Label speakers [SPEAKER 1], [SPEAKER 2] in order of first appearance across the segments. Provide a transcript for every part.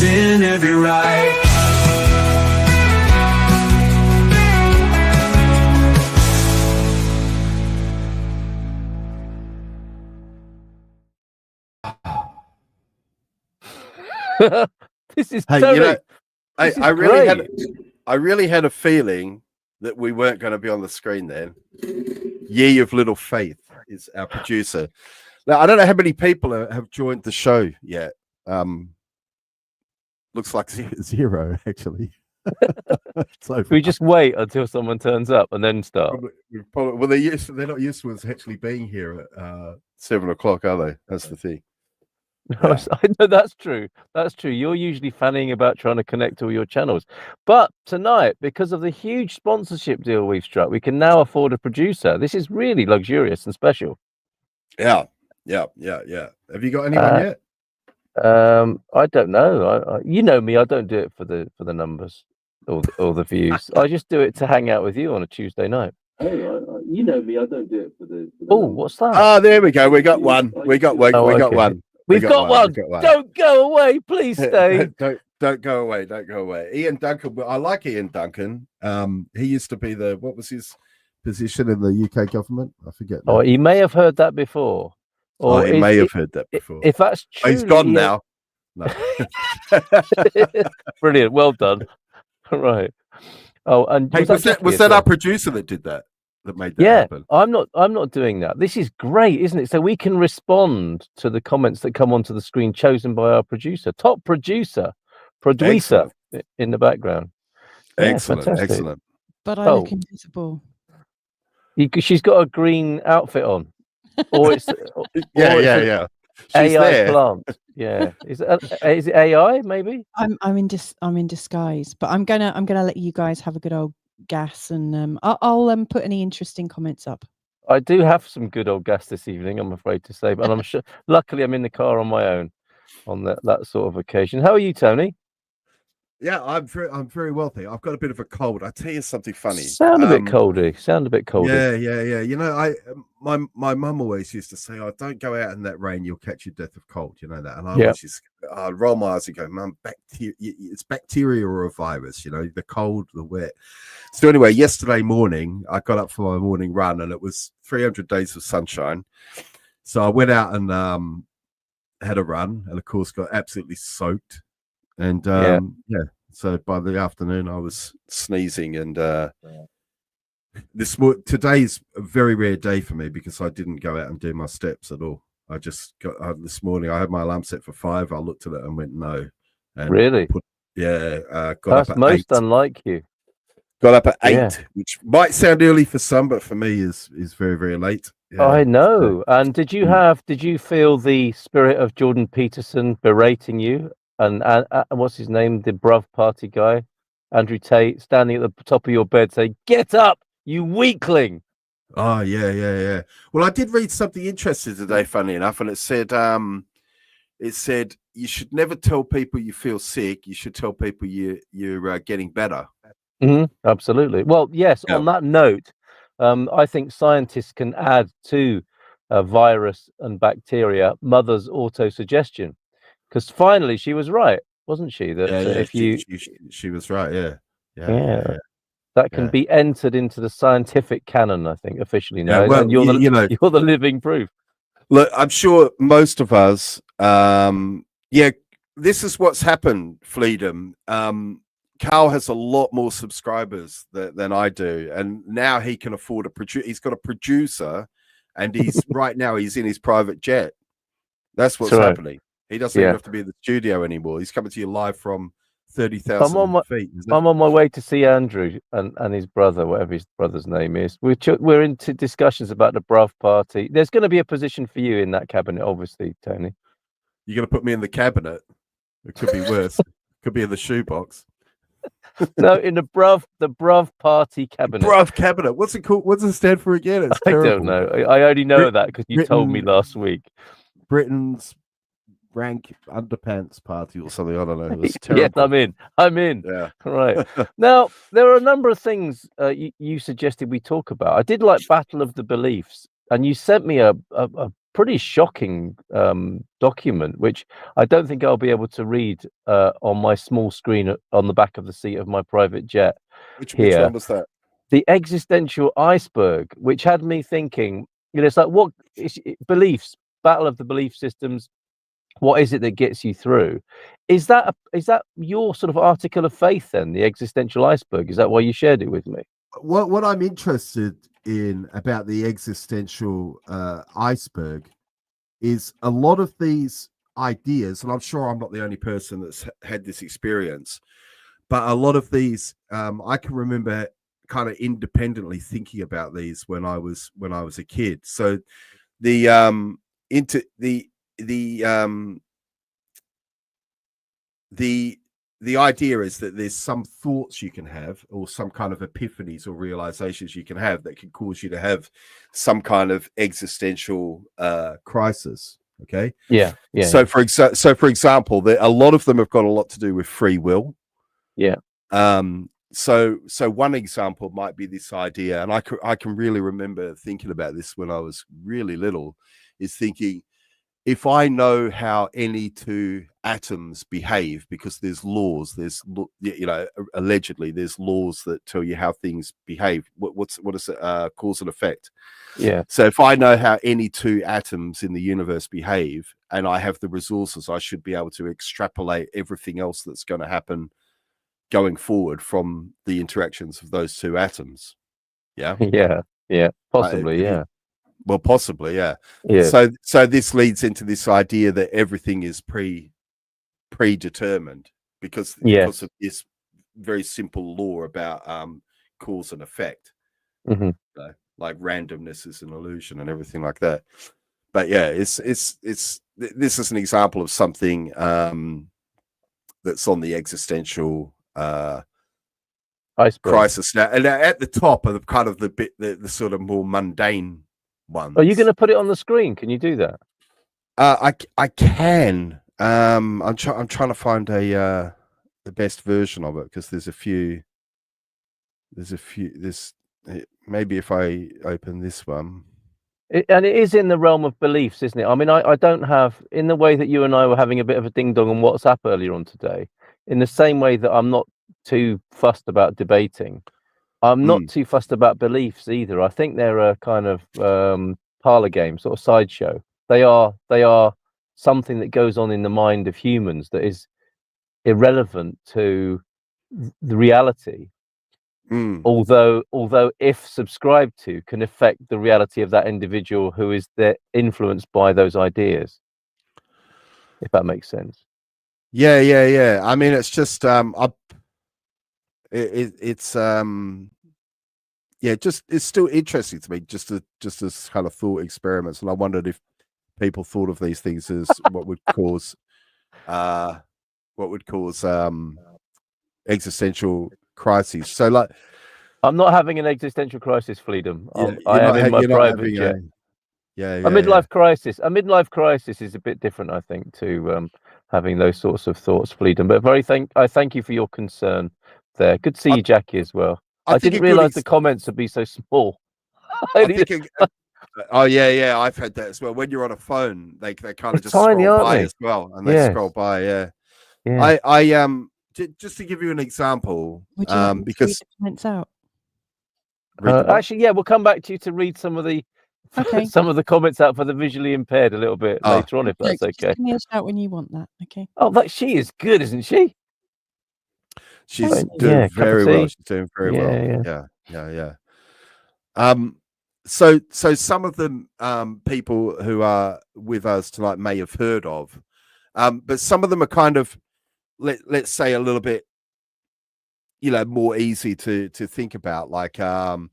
[SPEAKER 1] in every ride.
[SPEAKER 2] This is
[SPEAKER 3] Hey,
[SPEAKER 2] Tony.
[SPEAKER 3] you know,
[SPEAKER 2] This is
[SPEAKER 3] I
[SPEAKER 2] great.
[SPEAKER 3] really had a feeling that we weren't going to be on the screen then. Ye of Little Faith is our producer. Now, I don't know how many people have joined the show yet. Looks like zero, actually. So
[SPEAKER 2] We just wait until someone turns up and then start.
[SPEAKER 3] well, they're not used to us actually being here at 7 o'clock, are they? That's the thing.
[SPEAKER 2] Yeah. I know that's true. That's true. You're usually fanning about trying to connect all your channels. But tonight, because of the huge sponsorship deal we've struck, we can now afford a producer. This is really luxurious and special.
[SPEAKER 3] Yeah. Have you got anyone yet?
[SPEAKER 2] I don't know. You know me. I don't do it for the numbers or the views. I just do it to hang out with you on a Tuesday night. You know me. I don't do it for the what's that?
[SPEAKER 3] Oh, there we go. We got one. We got one.
[SPEAKER 2] We've got one. Don't go away, please stay.
[SPEAKER 3] Don't go away. Don't go away. Ian Duncan. I like Ian Duncan. He used to be what was his position in the UK government? I forget.
[SPEAKER 2] Oh, he may have heard that before.
[SPEAKER 3] Or he may have heard that before.
[SPEAKER 2] If that's true,
[SPEAKER 3] he's gone now. No.
[SPEAKER 2] Brilliant. Well done. Right. Oh, and
[SPEAKER 3] hey, was that our producer that did that? That made that happen?
[SPEAKER 2] I'm not doing that. This is great, isn't it? So we can respond to the comments that come onto the screen chosen by our top producer in the background.
[SPEAKER 3] Excellent.
[SPEAKER 4] But I look invisible.
[SPEAKER 2] She's got a green outfit on. Or it's
[SPEAKER 3] yeah. She's
[SPEAKER 2] AI
[SPEAKER 3] there.
[SPEAKER 2] plant. Yeah. Is it AI maybe?
[SPEAKER 4] I'm in disguise, but I'm gonna let you guys have a good old gas, and I'll put any interesting comments up.
[SPEAKER 2] I do have some good old gas this evening, I'm afraid to say, but I'm sure. Luckily, I'm in the car on my own on that sort of occasion. How are you, Tony?
[SPEAKER 3] Yeah, I'm very wealthy. I've got a bit of a cold. I tell you something funny.
[SPEAKER 2] Sound a bit coldy.
[SPEAKER 3] Yeah. You know, my mum always used to say, "Oh, don't go out in that rain. You'll catch your death of cold." You know that, and I always just roll my eyes and go, "Mum, it's bacteria or a virus." You know, the cold, the wet. So anyway, yesterday morning, I got up for my morning run, and it was 300 days of sunshine. So I went out and had a run, and of course, got absolutely soaked. And so by the afternoon I was sneezing, and today's a very rare day for me because I didn't go out and do my steps at all. I just got this morning. I had my alarm set for 5. I looked at it and went no. And
[SPEAKER 2] really?
[SPEAKER 3] Got
[SPEAKER 2] That's
[SPEAKER 3] up at
[SPEAKER 2] most
[SPEAKER 3] 8.
[SPEAKER 2] unlike you.
[SPEAKER 3] Got up at 8, which might sound early for some, but for me is very, very late. Yeah.
[SPEAKER 2] I know. And did you feel the spirit of Jordan Peterson berating you? And what's his name? The Bruv Party guy, Andrew Tate, standing at the top of your bed saying, "Get up, you weakling."
[SPEAKER 3] Oh, yeah. Well, I did read something interesting today, funny enough, and it said you should never tell people you feel sick. You should tell people you're getting better.
[SPEAKER 2] Mm-hmm, absolutely. Well, yes, on that note, I think scientists can add to virus and bacteria mother's autosuggestion. Because finally, she was right, wasn't she? That
[SPEAKER 3] she was right.
[SPEAKER 2] Yeah. That can be entered into the scientific canon, I think, officially now.
[SPEAKER 3] Yeah, well,
[SPEAKER 2] and you're the living proof.
[SPEAKER 3] Look, I'm sure most of us. This is what's happened, Fleedom. Carl has a lot more subscribers than I do, and now he can afford a producer. He's got a producer, and he's right now he's in his private jet. That's what's happening. He doesn't even have to be in the studio anymore. He's coming to you live from 30,000 feet.
[SPEAKER 2] I'm on my way to see Andrew and his brother, whatever his brother's name is. We're into discussions about the Bruv Party. There's going to be a position for you in that cabinet, obviously, Tony.
[SPEAKER 3] You're going to put me in the cabinet? It could be worse. It could be in the shoebox.
[SPEAKER 2] No, in the Bruv Party cabinet.
[SPEAKER 3] Bruv cabinet. What's it called? What's it stand for again? It's
[SPEAKER 2] terrible. I don't know. I only know that because you told me last week.
[SPEAKER 3] Britain's rank underpants party or something. I don't know. It was terrible.
[SPEAKER 2] Yes, I'm in.
[SPEAKER 3] Yeah.
[SPEAKER 2] Right. Now, there are a number of things you suggested we talk about. I did like Battle of the Beliefs, and you sent me a pretty shocking document, which I don't think I'll be able to read on my small screen on the back of the seat of my private jet.
[SPEAKER 3] Which
[SPEAKER 2] here.
[SPEAKER 3] one was that?
[SPEAKER 2] The existential iceberg, which had me thinking, it's like, what beliefs, battle of the belief systems, what is it that gets you through? Is that your sort of article of faith then, the existential iceberg? Is that why you shared it with me?
[SPEAKER 3] What I'm interested in about the existential iceberg is a lot of these ideas, and I'm sure I'm not the only person that's had this experience, but a lot of these, I can remember kind of independently thinking about these when I was a kid. So the idea is that there's some thoughts you can have, or some kind of epiphanies or realizations you can have that can cause you to have some kind of existential crisis. Okay.
[SPEAKER 2] Yeah.
[SPEAKER 3] So for example, a lot of them have got a lot to do with free will.
[SPEAKER 2] Yeah.
[SPEAKER 3] So one example might be this idea, and I can really remember thinking about this when I was really little, is thinking, if I know how any two atoms behave, because there's laws, allegedly there's laws that tell you how things behave. What is it? Cause and effect.
[SPEAKER 2] Yeah.
[SPEAKER 3] So if I know how any two atoms in the universe behave, and I have the resources, I should be able to extrapolate everything else that's going to happen going forward from the interactions of those two atoms. Yeah.
[SPEAKER 2] Yeah. Possibly. Yeah.
[SPEAKER 3] Well, possibly, yeah.
[SPEAKER 2] Yeah.
[SPEAKER 3] So this leads into this idea that everything is predetermined because of this very simple law about cause and effect.
[SPEAKER 2] Mm-hmm.
[SPEAKER 3] So, like randomness is an illusion and everything like that. But yeah, this is an example of something that's on the existential
[SPEAKER 2] iceberg
[SPEAKER 3] crisis now, and at the top of kind of the sort of more mundane ones.
[SPEAKER 2] Are you going to put it on the screen? Can you do that?
[SPEAKER 3] I can. I'm trying to find the best version of it, because there's a few. Maybe if I open this one.
[SPEAKER 2] And it is in the realm of beliefs, isn't it? I mean, I don't have, in the way that you and I were having a bit of a ding dong on WhatsApp earlier on today, in the same way that I'm not too fussed about debating, I'm not too fussed about beliefs either. I think they're a kind of parlor game, sort of sideshow. They are something that goes on in the mind of humans that is irrelevant to the reality. Although if subscribed to, can affect the reality of that individual who is influenced by those ideas, if that makes sense.
[SPEAKER 3] Yeah. I mean, it's just it's still interesting to me, just as kind of thought experiments, and I wondered if people thought of these things as what would cause existential crises. So, like,
[SPEAKER 2] I'm not having an existential crisis, Freedom. I am in my private jet.
[SPEAKER 3] A
[SPEAKER 2] midlife crisis. A midlife crisis is a bit different, I think, to having those sorts of thoughts, Freedom. But I thank you for your concern there. Good to see you, Jackie, as well. I didn't realize the comments would be so small.
[SPEAKER 3] I've had that as well. When you're on a phone, they kind of just
[SPEAKER 2] tiny,
[SPEAKER 3] scroll by
[SPEAKER 2] they?
[SPEAKER 3] as well, and they scroll by. Yeah. I just to give you an example,
[SPEAKER 4] would you like
[SPEAKER 3] because
[SPEAKER 4] to read the comments out?
[SPEAKER 2] Actually, yeah, we'll come back to you to read some of the some of the comments out for the visually impaired a little bit later on, if that's okay.
[SPEAKER 4] Just give me a shout when you want that. Okay.
[SPEAKER 2] Oh, she is good, isn't she?
[SPEAKER 3] She's doing very well. She's doing very well. Yeah. So some of them people who are with us tonight may have heard of, but some of them are kind of, let's say, a little bit, more easy to think about, like God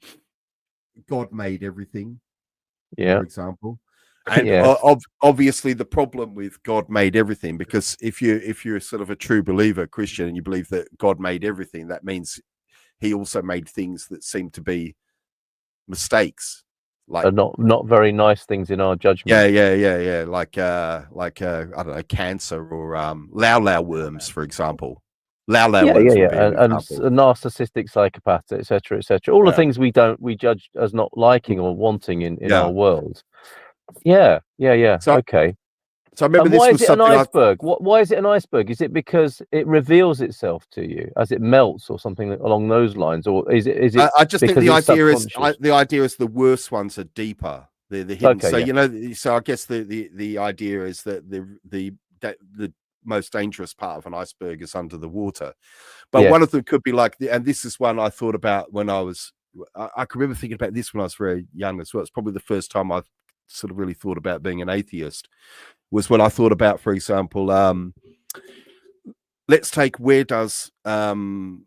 [SPEAKER 3] made everything, for example. And obviously the problem with God made everything, because if you're sort of a true believer Christian and you believe that God made everything, that means he also made things that seem to be mistakes, like
[SPEAKER 2] not very nice things in our judgment.
[SPEAKER 3] Yeah. Like I don't know, cancer or lao worms, for example. Worms
[SPEAKER 2] and narcissistic psychopaths, etc. All the things we judge as not liking or wanting in our world. Yeah.
[SPEAKER 3] So,
[SPEAKER 2] Okay.
[SPEAKER 3] so I remember
[SPEAKER 2] And
[SPEAKER 3] this
[SPEAKER 2] why
[SPEAKER 3] was
[SPEAKER 2] is it an
[SPEAKER 3] something
[SPEAKER 2] iceberg? Why is it an iceberg? Is it because it reveals itself to you as it melts, or something along those lines, or is it
[SPEAKER 3] I just think
[SPEAKER 2] because
[SPEAKER 3] the
[SPEAKER 2] it's
[SPEAKER 3] idea is
[SPEAKER 2] subconscious?
[SPEAKER 3] the idea is the worst ones are deeper. The hidden.
[SPEAKER 2] Okay,
[SPEAKER 3] So
[SPEAKER 2] yeah.
[SPEAKER 3] so I guess the idea is that the most dangerous part of an iceberg is under the water. But
[SPEAKER 2] Yes.
[SPEAKER 3] one of them could be like, and this is one I thought about when I can remember thinking about this when I was very young as well. It's probably the first time I've sort of really thought about being an atheist, was when I thought about, for example, let's take where does sin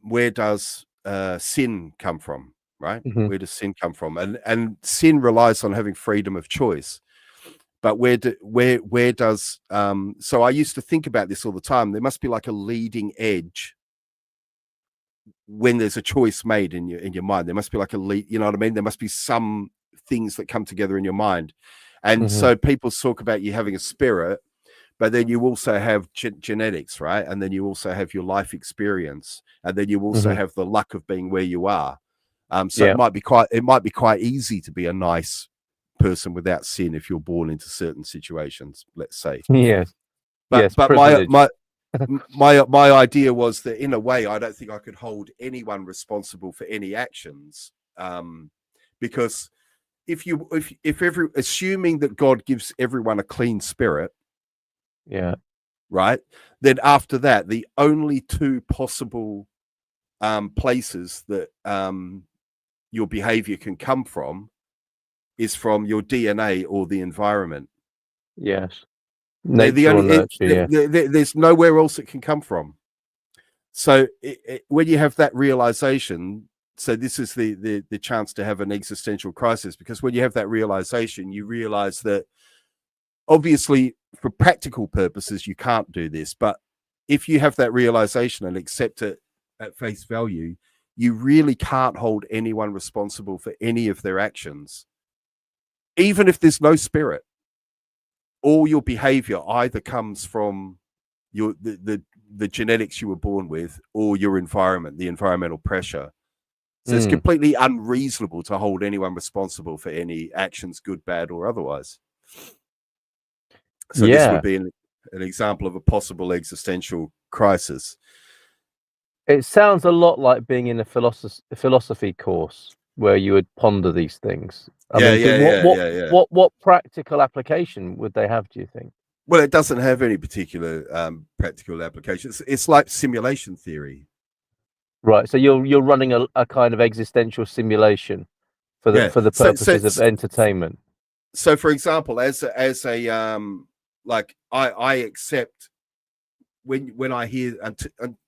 [SPEAKER 3] come from, right?
[SPEAKER 2] Mhm.
[SPEAKER 3] Where does sin come from? And sin relies on having freedom of choice. But where does so I used to think about this all the time. There must be like a leading edge when there's a choice made in your mind. There must be like a lead, you know what I mean? There must be some things that come together in your mind. And so people talk about you having a spirit, but then you also have genetics, right? And then you also have your life experience, and then you also have the luck of being where you are. So it might be quite easy to be a nice person without sin if you're born into certain situations, let's say.
[SPEAKER 2] Yes.
[SPEAKER 3] But
[SPEAKER 2] Privilege.
[SPEAKER 3] my idea was that in a way, I don't think I could hold anyone responsible for any actions, because assuming that God gives everyone a clean spirit, right, then after that, the only two possible places that your behavior can come from is from your DNA or the environment.
[SPEAKER 2] Yes.
[SPEAKER 3] There's nowhere else it can come from. So when you have that realization, so this is the chance to have an existential crisis, because when you have that realization, you realize that obviously for practical purposes you can't do this, but if you have that realization and accept it at face value, you really can't hold anyone responsible for any of their actions, even if there's no spirit. All your behavior either comes from the genetics you were born with, or your environment, the environmental pressure. So it's completely unreasonable to hold anyone responsible for any actions, good, bad, or otherwise. So this would be an example of a possible existential crisis.
[SPEAKER 2] It sounds a lot like being in a philosophy course where you would ponder these things. What practical application would they have, do you think?
[SPEAKER 3] Well, it doesn't have any particular practical applications. It's like simulation theory.
[SPEAKER 2] Right. So you're running a kind of existential simulation for the purposes of entertainment.
[SPEAKER 3] So, for example, as a like I accept when I hear, and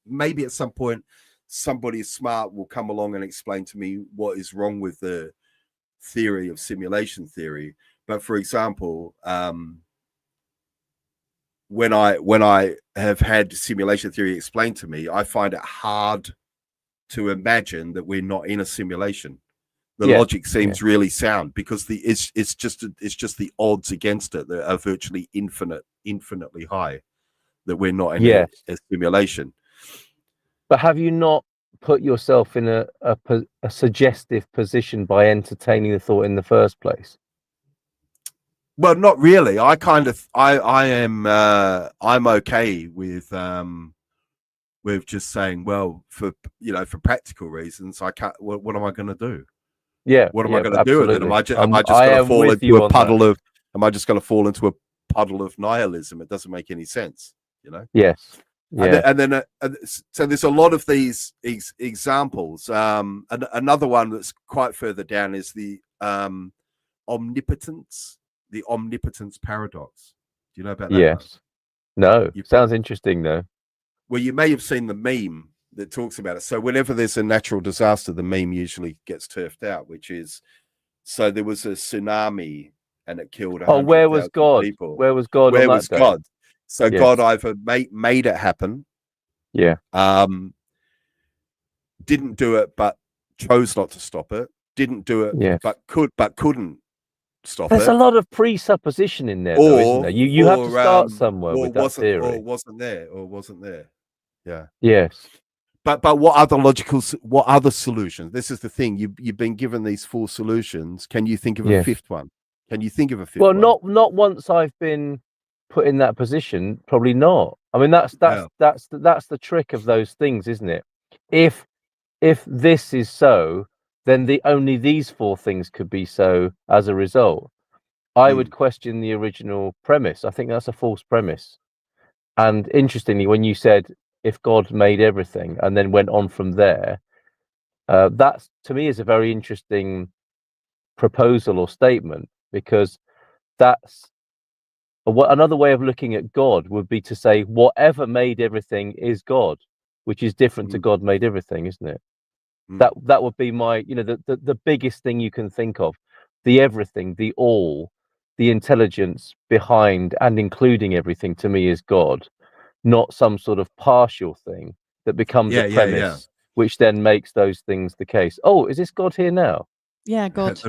[SPEAKER 3] maybe at some point somebody smart will come along and explain to me what is wrong with the theory of simulation theory. But for example, when I have had simulation theory explained to me, I find it hard to imagine that we're not in a simulation. The logic seems really sound, because it's just the odds against it that are virtually infinitely high, that we're not in a simulation.
[SPEAKER 2] But have you not put yourself in a suggestive position by entertaining the thought in the first place?
[SPEAKER 3] Well, not really. I am I'm okay with just saying, well, for practical reasons, I can't. What am I going to do? What am I going to do with it? Am I just going to fall into a puddle of? Am I just going to fall into a puddle of nihilism? It doesn't make any sense,
[SPEAKER 2] Yes. Yeah.
[SPEAKER 3] And then so there's a lot of these examples. And another one that's quite further down is the omnipotence paradox. Do you know about that?
[SPEAKER 2] Yes. No. Sounds interesting, though.
[SPEAKER 3] Well, you may have seen the meme that talks about it. So whenever there's a natural disaster, the meme usually gets turfed out, which is, so there was a tsunami and it killed 100,000
[SPEAKER 2] where was God?
[SPEAKER 3] people.
[SPEAKER 2] Where was God?
[SPEAKER 3] Where was God? So God either made it happen.
[SPEAKER 2] Yeah.
[SPEAKER 3] Didn't do it, but chose not to stop it. Didn't do it, but couldn't stop
[SPEAKER 2] There's
[SPEAKER 3] it.
[SPEAKER 2] a lot of presupposition in there, though, isn't there? You have to start somewhere with that theory.
[SPEAKER 3] Or wasn't there. Yeah.
[SPEAKER 2] Yes.
[SPEAKER 3] But what other solutions? This is the thing. You've been given these 4 solutions. Can you think of a fifth one? Can you think of a fifth
[SPEAKER 2] Well,
[SPEAKER 3] one?
[SPEAKER 2] not once I've been put in that position. Probably not. I mean, that's the trick of those things, isn't it? If this is so, then only these four things could be so as a result. I would question the original premise. I think that's a false premise. And interestingly, when you said if God made everything and then went on from there, that to me is a very interesting proposal or statement, because that's another way of looking at God would be to say whatever made everything is God, which is different to God made everything, isn't it? That would be my, the biggest thing you can think of, the everything, the all, the intelligence behind and including everything, to me is God, not some sort of partial thing that becomes a premise, which then makes those things the case. Oh, is this God here now?
[SPEAKER 4] Yeah, God.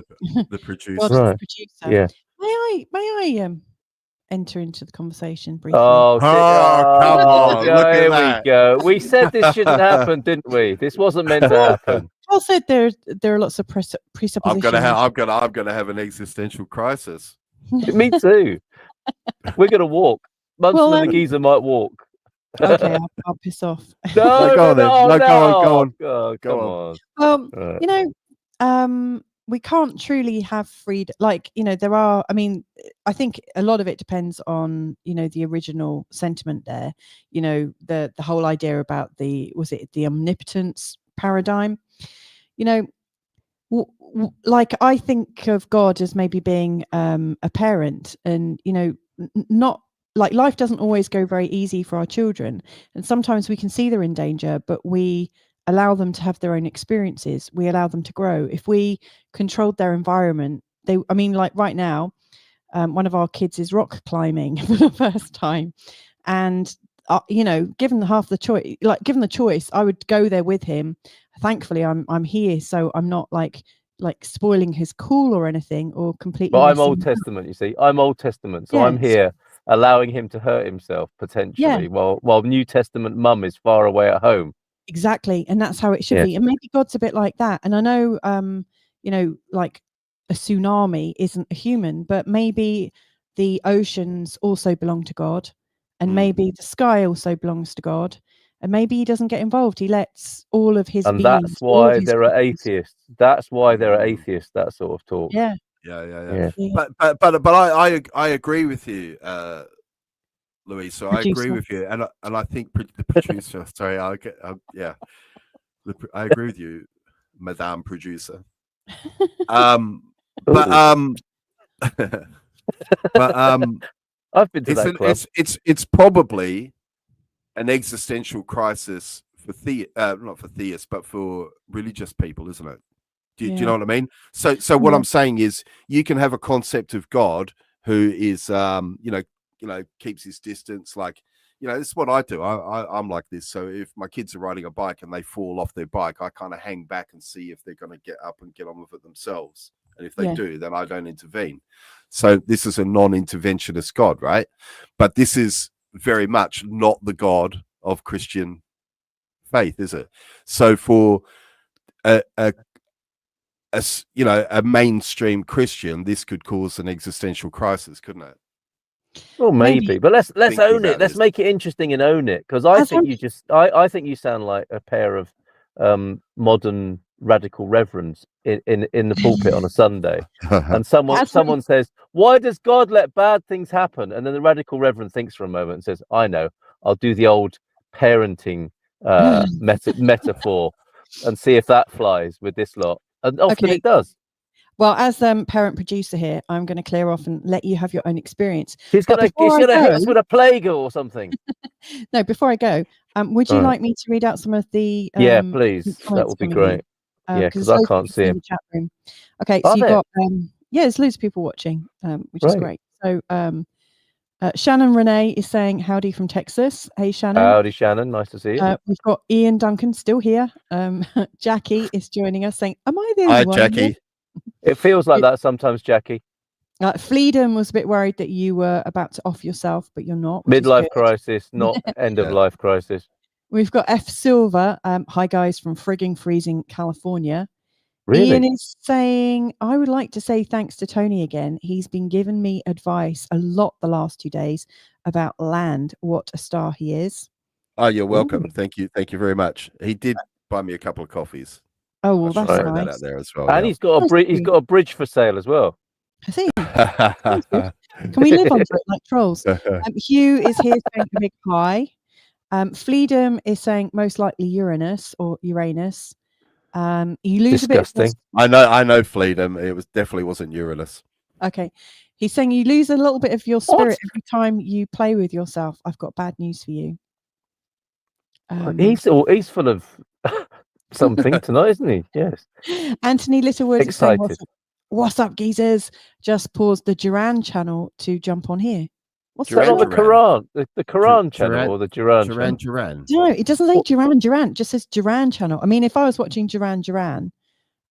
[SPEAKER 3] the producer.
[SPEAKER 4] God
[SPEAKER 2] Right.
[SPEAKER 4] is the producer.
[SPEAKER 2] Yeah.
[SPEAKER 4] May I enter into the conversation briefly?
[SPEAKER 3] come on, look at
[SPEAKER 2] here
[SPEAKER 3] that.
[SPEAKER 2] we go. We said this shouldn't happen, didn't we? This wasn't meant to happen.
[SPEAKER 4] Paul said there are lots of presuppositions.
[SPEAKER 3] I'm gonna have an existential crisis.
[SPEAKER 2] Me too. We're gonna walk. Munson and the Geezer might walk.
[SPEAKER 4] Okay, I'll piss off.
[SPEAKER 2] No,
[SPEAKER 3] go on then.
[SPEAKER 2] no,
[SPEAKER 3] Go on.
[SPEAKER 2] Oh, come on.
[SPEAKER 4] Right. We can't truly have freedom. Like, there are, I think a lot of it depends on, the original sentiment there, the whole idea about the omnipotence paradigm, like I think of God as maybe being a parent, and, not like life doesn't always go very easy for our children. And sometimes we can see they're in danger, but we allow them to have their own experiences. We allow them to grow. If we controlled their environment, like right now, one of our kids is rock climbing for the first time. And, given the choice, I would go there with him. Thankfully, I'm here, so I'm not like spoiling his cool or anything, or completely.
[SPEAKER 2] But I'm Old Testament, you see. I'm Old Testament, so I'm here allowing him to hurt himself potentially, while New Testament mum is far away at home.
[SPEAKER 4] Exactly, and that's how it should be. And maybe God's a bit like that. And I know, like a tsunami isn't a human, but maybe the oceans also belong to God, and maybe the sky also belongs to God, and maybe he doesn't get involved. He lets all of his beings.
[SPEAKER 2] That's why there are atheists. That's why there are atheists. That sort of talk.
[SPEAKER 3] Yeah. But I agree with you, Louise. So I agree with you, and I think the producer. Sorry, I agree with you, Madame Producer. But
[SPEAKER 2] I've been to that club.
[SPEAKER 3] It's probably an existential crisis for not for theists, but for religious people, isn't it? Do you know what I mean? So what I'm saying is, you can have a concept of God who is, keeps his distance. Like, this is what I do. I'm like this. So if my kids are riding a bike and they fall off their bike, I kind of hang back and see if they're going to get up and get on with it themselves. And if they do, then I don't intervene. So this is a non-interventionist God, right? But this is very much not the God of Christian faith, is it? So for a mainstream Christian, this could cause an existential crisis, couldn't it?
[SPEAKER 2] Well, maybe. But let's own it. Let's make it interesting and own it, because I think I think you sound like a pair of modern radical reverends in the pulpit on a Sunday, and someone says, "Why does God let bad things happen?" And then the radical reverend thinks for a moment and says, "I know. I'll do the old parenting metaphor and see if that flies with this lot." And often it does.
[SPEAKER 4] Well, as parent producer here, I'm going to clear off and let you have your own experience.
[SPEAKER 2] She's going to hit us with a plague or something.
[SPEAKER 4] No, before I go, would you like me to read out some of the?
[SPEAKER 2] Yeah, please. That would be great. Because I can't see him.
[SPEAKER 4] Chat room. Okay, so you've got there's loads of people watching, which is great. So Shannon Renee is saying howdy from Texas. Hey Shannon.
[SPEAKER 2] Howdy Shannon, nice to see you.
[SPEAKER 4] We've got Ian Duncan still here. Jackie is joining us saying, "Am I the only one?"
[SPEAKER 3] Hi Jackie.
[SPEAKER 2] It feels like that sometimes, Jackie.
[SPEAKER 4] Fleedon was a bit worried that you were about to off yourself, but you're not.
[SPEAKER 2] Midlife crisis, not end of life crisis.
[SPEAKER 4] We've got F Silver. Hi guys from frigging freezing California.
[SPEAKER 2] Really?
[SPEAKER 4] Ian is saying, I would like to say thanks to Tony again. He's been giving me advice a lot the last 2 days about land, what a star he is.
[SPEAKER 3] Oh, you're welcome.
[SPEAKER 2] Ooh.
[SPEAKER 3] Thank you very much. He did buy me a couple of coffees.
[SPEAKER 4] Oh, well,
[SPEAKER 3] I should
[SPEAKER 4] that's
[SPEAKER 3] throw that
[SPEAKER 4] nice.
[SPEAKER 3] out there as well.
[SPEAKER 2] And
[SPEAKER 3] Yeah.
[SPEAKER 2] he's got a bridge for sale as well.
[SPEAKER 4] I see. That's good. Can we live under it like trolls? Hugh is here saying a big hi. Fleedom is saying most likely Uranus or Uranus. You lose
[SPEAKER 2] Disgusting.
[SPEAKER 3] I know Fleedom. It definitely wasn't Uranus.
[SPEAKER 4] Okay. He's saying you lose a little bit of your spirit every time you play with yourself. I've got bad news for you.
[SPEAKER 2] He's full of something tonight, isn't he? Yes.
[SPEAKER 4] Anthony Littlewood is saying,
[SPEAKER 2] Excited.
[SPEAKER 4] what's up, geezers? Just paused the Duran channel to jump on here. What's
[SPEAKER 2] that?
[SPEAKER 4] that?
[SPEAKER 2] The Quran, the Quran channel or the Duran channel?
[SPEAKER 3] Duran.
[SPEAKER 4] No, it doesn't say Duran. It just says Duran channel. I mean, if I was watching Duran,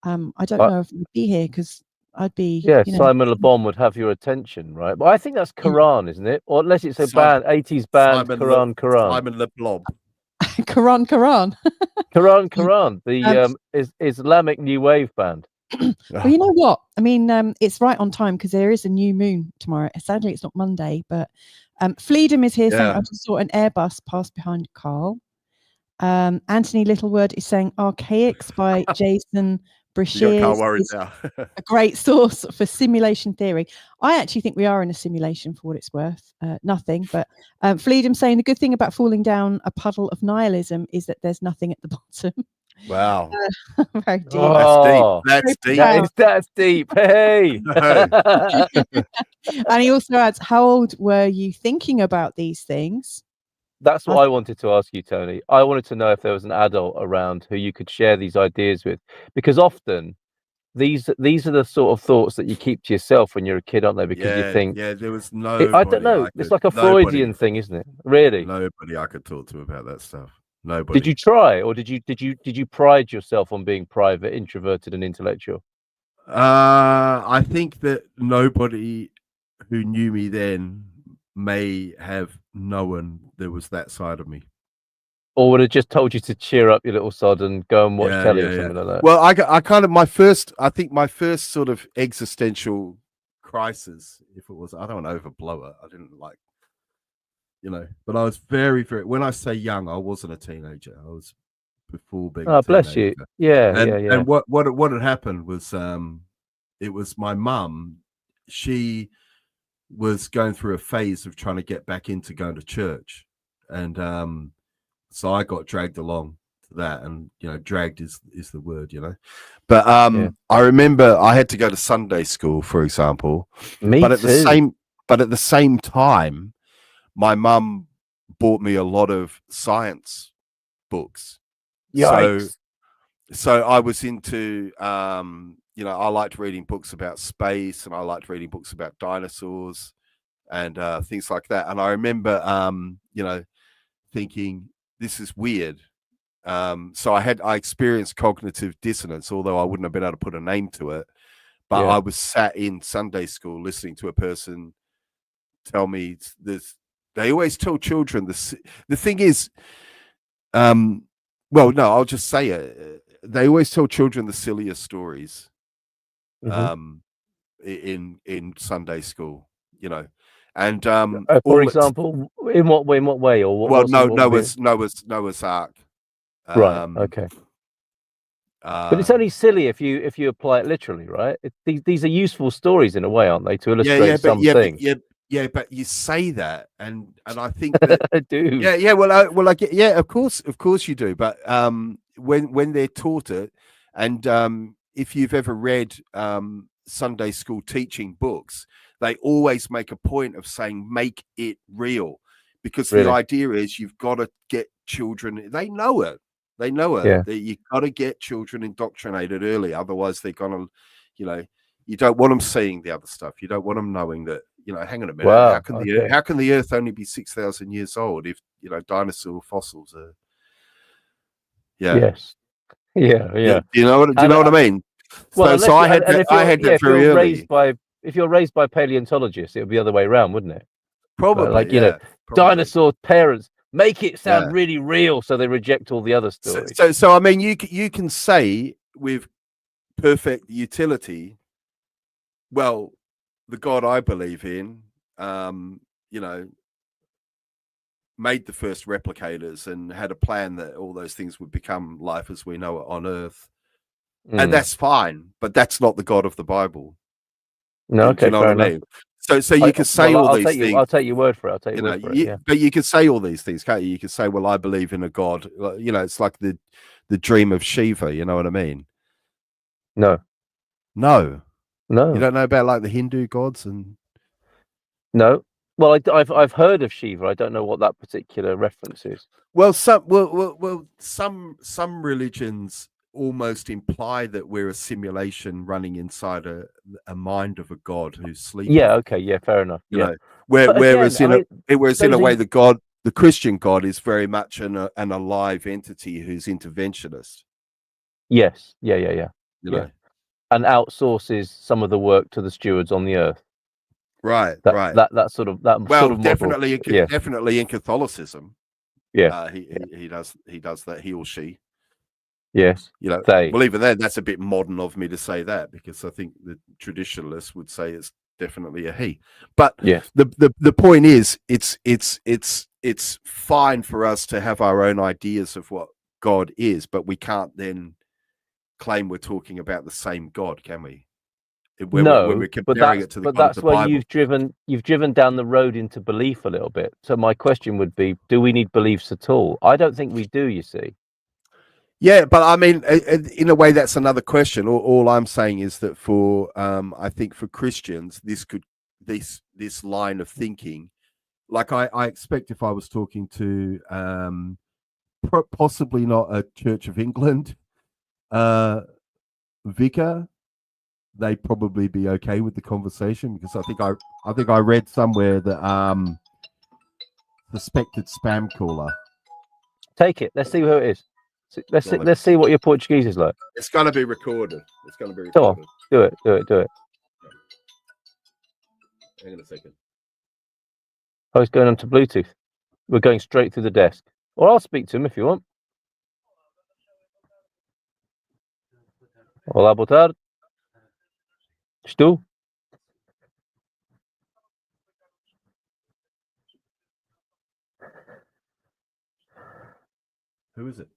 [SPEAKER 4] I don't know if you'd be here because I'd be.
[SPEAKER 2] Yeah, Simon Le Bon would have your attention, right? But I think that's Quran, isn't it? Or unless it's a band, 80s band, Quran.
[SPEAKER 3] Simon Le Blob.
[SPEAKER 4] Quran.
[SPEAKER 2] Quran, the Islamic New Wave band.
[SPEAKER 4] Well, you know what? I mean, it's right on time because there is a new moon tomorrow. Sadly, it's not Monday, but Fleedom is here saying, I just saw an Airbus pass behind Carl. Anthony Littlewood is saying Archaics by Jason Brashears is a great source for simulation theory. I actually think we are in a simulation for what it's worth. Nothing, but Fleedom saying the good thing about falling down a puddle of nihilism is that there's nothing at the bottom.
[SPEAKER 3] Wow.
[SPEAKER 4] Very deep.
[SPEAKER 2] Oh,
[SPEAKER 3] that's deep.
[SPEAKER 2] That's deep. Hey.
[SPEAKER 4] And he also adds, how old were you thinking about these things?
[SPEAKER 2] That's what I wanted to ask you, Tony. I wanted to know if there was an adult around who you could share these ideas with, because often these are the sort of thoughts that you keep to yourself when you're a kid, aren't they? Because you think,
[SPEAKER 3] there was no.
[SPEAKER 2] I don't know. It's like a Freudian thing, isn't it? Really?
[SPEAKER 3] Nobody I could talk to about that stuff. Nobody.
[SPEAKER 2] Did you try, or did you pride yourself on being private, introverted, and intellectual?
[SPEAKER 3] I think that nobody who knew me then may have known there was that side of me,
[SPEAKER 2] or would have just told you to cheer up, you little sod, and go and watch telly or something like that.
[SPEAKER 3] Well, I kind of my first sort of existential crisis, if it was, I don't want to overblow it. I didn't like, but I was very, very. When I say young, I wasn't a teenager. I was before being.
[SPEAKER 2] Oh, bless you. Yeah,
[SPEAKER 3] And what had happened was, it was my mum. She was going through a phase of trying to get back into going to church, and so I got dragged along to that, and dragged is the word, but I remember I had to go to Sunday school, for example. But at the same time, my mum bought me a lot of science books.
[SPEAKER 2] Yikes.
[SPEAKER 3] So I was into I liked reading books about space, and I liked reading books about dinosaurs and things like that. And I remember, thinking, this is weird. So I experienced cognitive dissonance, although I wouldn't have been able to put a name to it. But I was sat in Sunday school listening to a person tell me this. They always tell children this. The thing is, well, no, I'll just say it. They always tell children the silliest stories. In Sunday school, and
[SPEAKER 2] for example, in what way, or what?
[SPEAKER 3] Well, Noah's Ark.
[SPEAKER 2] Right. Okay. But it's only silly if you apply it literally, right? These are useful stories in a way, aren't they, to illustrate something?
[SPEAKER 3] Yeah, but you say that, and I think that
[SPEAKER 2] I do.
[SPEAKER 3] Yeah. Well, I get. Yeah, of course you do. But when they're taught it, and if you've ever read Sunday school teaching books, they always make a point of saying make it real, because the idea is you've got to get children. They know it. That you've got to get children indoctrinated early, otherwise they're gonna, you don't want them seeing the other stuff. You don't want them knowing that. Hang on a minute.
[SPEAKER 2] Wow,
[SPEAKER 3] how can the Earth only be 6,000 years old if dinosaur fossils are? Yeah.
[SPEAKER 2] Yes. Yeah.
[SPEAKER 3] Do you know what I mean?
[SPEAKER 2] Well,
[SPEAKER 3] so I had that very early.
[SPEAKER 2] If you're raised by paleontologists, it would be the other way around, wouldn't it?
[SPEAKER 3] Probably.
[SPEAKER 2] Dinosaur parents make it sound really real, so they reject all the other stories.
[SPEAKER 3] So I mean, you can say with perfect utility. Well, the God I believe in, you know, made the first replicators and had a plan that all those things would become life as we know it on Earth. And that's fine, but that's not the God of the Bible.
[SPEAKER 2] No, okay,
[SPEAKER 3] do you know
[SPEAKER 2] fair
[SPEAKER 3] what I
[SPEAKER 2] enough.
[SPEAKER 3] mean? So you can say all these things.
[SPEAKER 2] I'll take your word for it. I'll take your word for it. Yeah.
[SPEAKER 3] But you can say all these things, can't you? You can say, well, I believe in a God. You know, it's like the dream of Shiva. You know what I mean?
[SPEAKER 2] No.
[SPEAKER 3] You don't know about like the Hindu gods and
[SPEAKER 2] no. Well, I've heard of Shiva. I don't know what that particular reference is.
[SPEAKER 3] Well, some religions almost imply that we're a simulation running inside a mind of a god who's sleeping.
[SPEAKER 2] Yeah. Okay. Yeah. Fair enough.
[SPEAKER 3] You know, whereas in a way, the Christian God is very much an alive entity who's interventionist.
[SPEAKER 2] Yes. Yeah.
[SPEAKER 3] You know,
[SPEAKER 2] and outsources some of the work to the stewards on the earth.
[SPEAKER 3] Right.
[SPEAKER 2] That sort of
[SPEAKER 3] definitely,
[SPEAKER 2] model.
[SPEAKER 3] Definitely in Catholicism.
[SPEAKER 2] Yeah.
[SPEAKER 3] He does that. He or she.
[SPEAKER 2] Yes.
[SPEAKER 3] You know, well, even then, that's a bit modern of me to say that, because I think the traditionalists would say it's definitely a he. But
[SPEAKER 2] yes,
[SPEAKER 3] the point is, it's fine for us to have our own ideas of what God is, but we can't then claim we're talking about the same God, can we? When we're comparing it to the God of the
[SPEAKER 2] where
[SPEAKER 3] Bible.
[SPEAKER 2] you've driven down the road into belief a little bit. So my question would be, do we need beliefs at all? I don't think we do, you see.
[SPEAKER 3] Yeah, but I mean, in a way, that's another question. All I'm saying is that for I think for Christians, this line of thinking, like I expect if I was talking to possibly not a Church of England vicar, they'd probably be okay with the conversation, because I think I read somewhere that suspected spam caller.
[SPEAKER 2] Take it. Let's see who it is. Let's see what your Portuguese is like.
[SPEAKER 3] It's going to be recorded.
[SPEAKER 2] Come on, do it.
[SPEAKER 3] Hang on a second.
[SPEAKER 2] Oh, it's going onto Bluetooth. We're going straight through the desk. Or I'll speak to him if you want. Olá, boa tarde. Estou?
[SPEAKER 3] Who is it?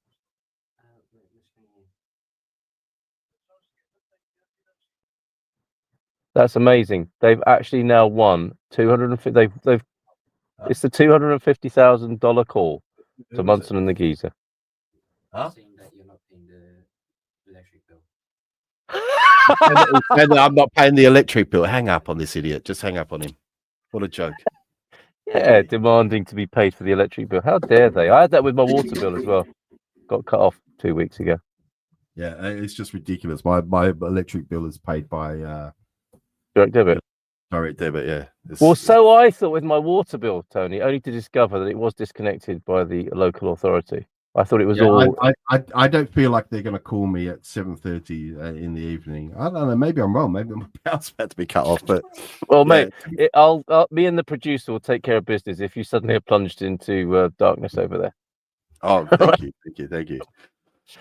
[SPEAKER 2] That's amazing. They've actually now won 250. They've it's the $250,000 call to Munson and The Portugeeza.
[SPEAKER 3] Huh? And I'm not paying the electric bill. Hang up on this idiot. Just hang up on him. What a joke.
[SPEAKER 2] Yeah, demanding to be paid for the electric bill. How dare they? I had that with my water bill as well. Got cut off 2 weeks ago.
[SPEAKER 3] Yeah, it's just ridiculous. My electric bill is paid by
[SPEAKER 2] Direct debit.
[SPEAKER 3] Direct debit, yeah.
[SPEAKER 2] Well, so I thought with my water bill, Tony, only to discover that it was disconnected by the local authority. I thought it was all.
[SPEAKER 3] I don't feel like they're going to call me at 7:30 in the evening. I don't know. Maybe I'm wrong. Maybe my power's about to be cut off. But
[SPEAKER 2] well, mate, me and the producer will take care of business if you suddenly are plunged into darkness over there.
[SPEAKER 3] Oh, thank you.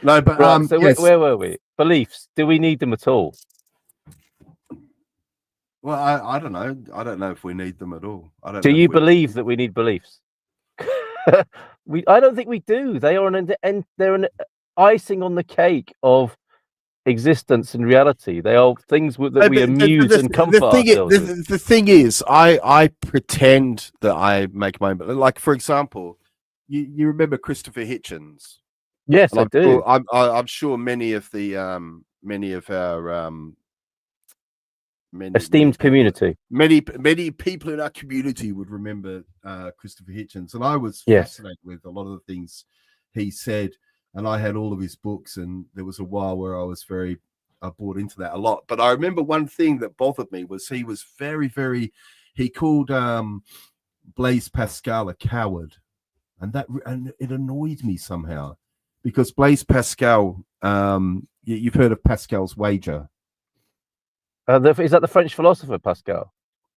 [SPEAKER 3] No, but
[SPEAKER 2] right, so
[SPEAKER 3] yes.
[SPEAKER 2] where were we? Beliefs. Do we need them at all?
[SPEAKER 3] Well, I don't know. I don't know if we need them at all.
[SPEAKER 2] Do you believe that we need beliefs? I don't think we do. They are they're an icing on the cake of existence and reality. They are things that we amuse and comfort ourselves with.
[SPEAKER 3] The thing is, I pretend that I make my own. Like, for example, you remember Christopher Hitchens?
[SPEAKER 2] Yes, I do.
[SPEAKER 3] I'm sure many of our
[SPEAKER 2] esteemed community.
[SPEAKER 3] Many people in our community would remember Christopher Hitchens, and I was fascinated with a lot of the things he said, and I had all of his books, and there was a while where I was I bought into that a lot. But I remember one thing that bothered me was he was he called Blaise Pascal a coward, and it annoyed me somehow, because Blaise Pascal, you've heard of Pascal's wager.
[SPEAKER 2] Is that the French philosopher Pascal?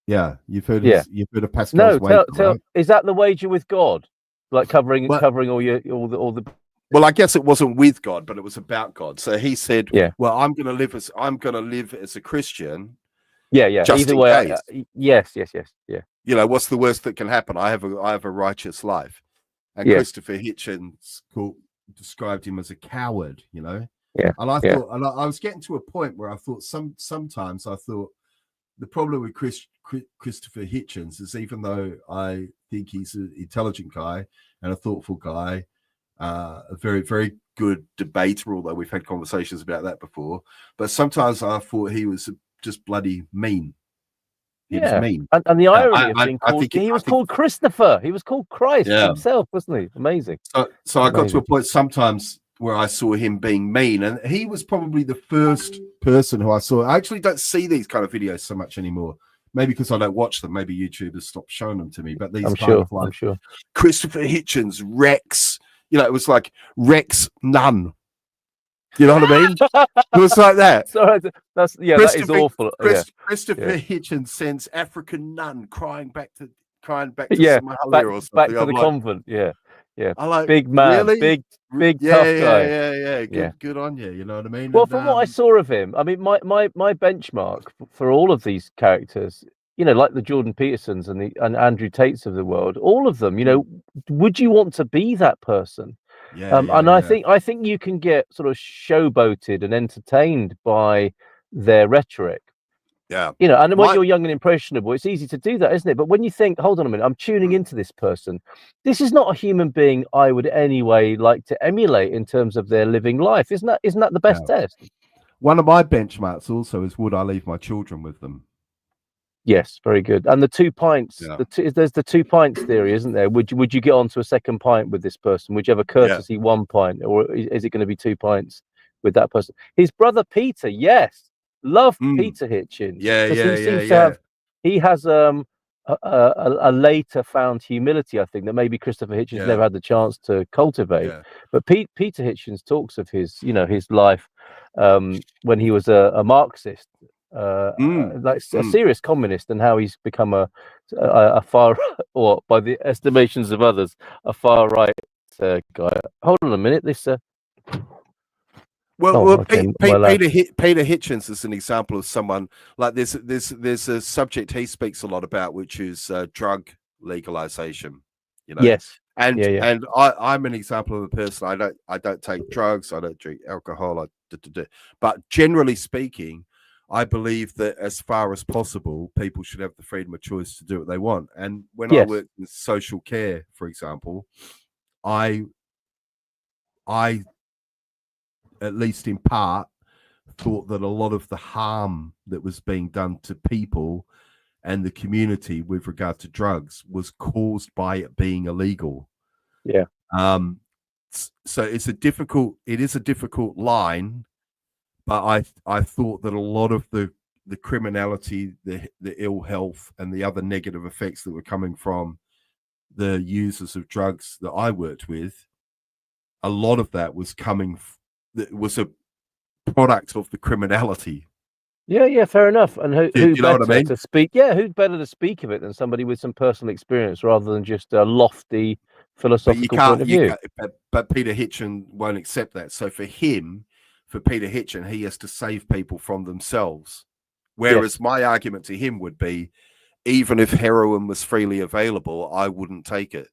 [SPEAKER 3] Yeah, you've heard of Pascal's wager.
[SPEAKER 2] Is that the wager with God, like covering all the
[SPEAKER 3] Well, I guess it wasn't with God, but it was about God. So he said,
[SPEAKER 2] Yeah.
[SPEAKER 3] well, I'm going to live as a Christian.
[SPEAKER 2] Yeah.
[SPEAKER 3] Just
[SPEAKER 2] Either
[SPEAKER 3] in
[SPEAKER 2] way,
[SPEAKER 3] case.
[SPEAKER 2] yes. Yeah.
[SPEAKER 3] You know, what's the worst that can happen? I have a righteous life. And
[SPEAKER 2] Yeah.
[SPEAKER 3] Christopher Hitchens described him as a coward, you know.
[SPEAKER 2] Yeah.
[SPEAKER 3] And I thought, and I was getting to a point where I thought sometimes I thought the problem with Christopher Hitchens is, even though I think he's an intelligent guy and a thoughtful guy, a very, very good debater, although we've had conversations about that before, but sometimes I thought he was just bloody mean. He was mean.
[SPEAKER 2] And the irony of being called, he was called Christopher. He was called Christ himself, wasn't he? Amazing.
[SPEAKER 3] So I got to a point sometimes where I saw him being mean, and he was probably the first person who I saw. I actually don't see these kind of videos so much anymore. Maybe because I don't watch them. Maybe YouTube has stopped showing them to me. But these
[SPEAKER 2] I'm
[SPEAKER 3] like
[SPEAKER 2] sure.
[SPEAKER 3] Christopher Hitchens, Rex. You know, it was like Rex Nunn. You know what I mean? It was like that.
[SPEAKER 2] Sorry, that is awful.
[SPEAKER 3] Christopher Hitchens sends African nun crying back to
[SPEAKER 2] Somalia
[SPEAKER 3] or something.
[SPEAKER 2] Back to the convent. Yeah.
[SPEAKER 3] I like,
[SPEAKER 2] big man,
[SPEAKER 3] really?
[SPEAKER 2] big tough guy.
[SPEAKER 3] Yeah. Good on you. You know what I mean?
[SPEAKER 2] Well, from what I saw of him, I mean, my benchmark for all of these characters, you know, like the Jordan Petersons and Andrew Tates of the world, all of them, you know, would you want to be that person? I think you can get sort of showboated and entertained by their rhetoric.
[SPEAKER 3] Yeah.
[SPEAKER 2] You know, and when you're young and impressionable, it's easy to do that, isn't it? But when you think, hold on a minute, I'm tuning into this person. This is not a human being I would anyway like to emulate in terms of their living life. Isn't that the best test?
[SPEAKER 3] One of my benchmarks also is, would I leave my children with them?
[SPEAKER 2] Yes, very good. And the 2 pints, there's the 2 pints theory, isn't there? Would you get onto a second pint with this person? Would you have a courtesy 1 pint, or is it going to be 2 pints with that person? His brother Peter, yes, love Peter Hitchens. He has a later found humility, I think, that maybe Christopher Hitchens never had the chance to cultivate. But Peter Hitchens talks of his life when he was a Marxist. Like a serious communist, and how he's become a far, or by the estimations of others, a far right guy. Hold on a minute, this.
[SPEAKER 3] Peter Hitchens is an example of someone like this. There's a subject he speaks a lot about, which is drug legalization. You know.
[SPEAKER 2] Yes.
[SPEAKER 3] And I'm an example of a person. I don't take drugs. I don't drink alcohol. But generally speaking, I believe that as far as possible, people should have the freedom of choice to do what they want. And when I worked in social care, for example, I at least in part thought that a lot of the harm that was being done to people and the community with regard to drugs was caused by it being illegal.
[SPEAKER 2] Yeah.
[SPEAKER 3] So it is a difficult line. But I thought that a lot of the criminality, the ill health, and the other negative effects that were coming from the users of drugs that I worked with, a lot of that was was a product of the criminality.
[SPEAKER 2] Yeah, fair enough. And who
[SPEAKER 3] know what I mean?
[SPEAKER 2] To speak? Yeah, who's better to speak of it than somebody with some personal experience rather than just a lofty philosophical point of view?
[SPEAKER 3] But Peter Hitchens won't accept that. So for Peter Hitchens, he has to save people from themselves. Whereas my argument to him would be, even if heroin was freely available, I wouldn't take it.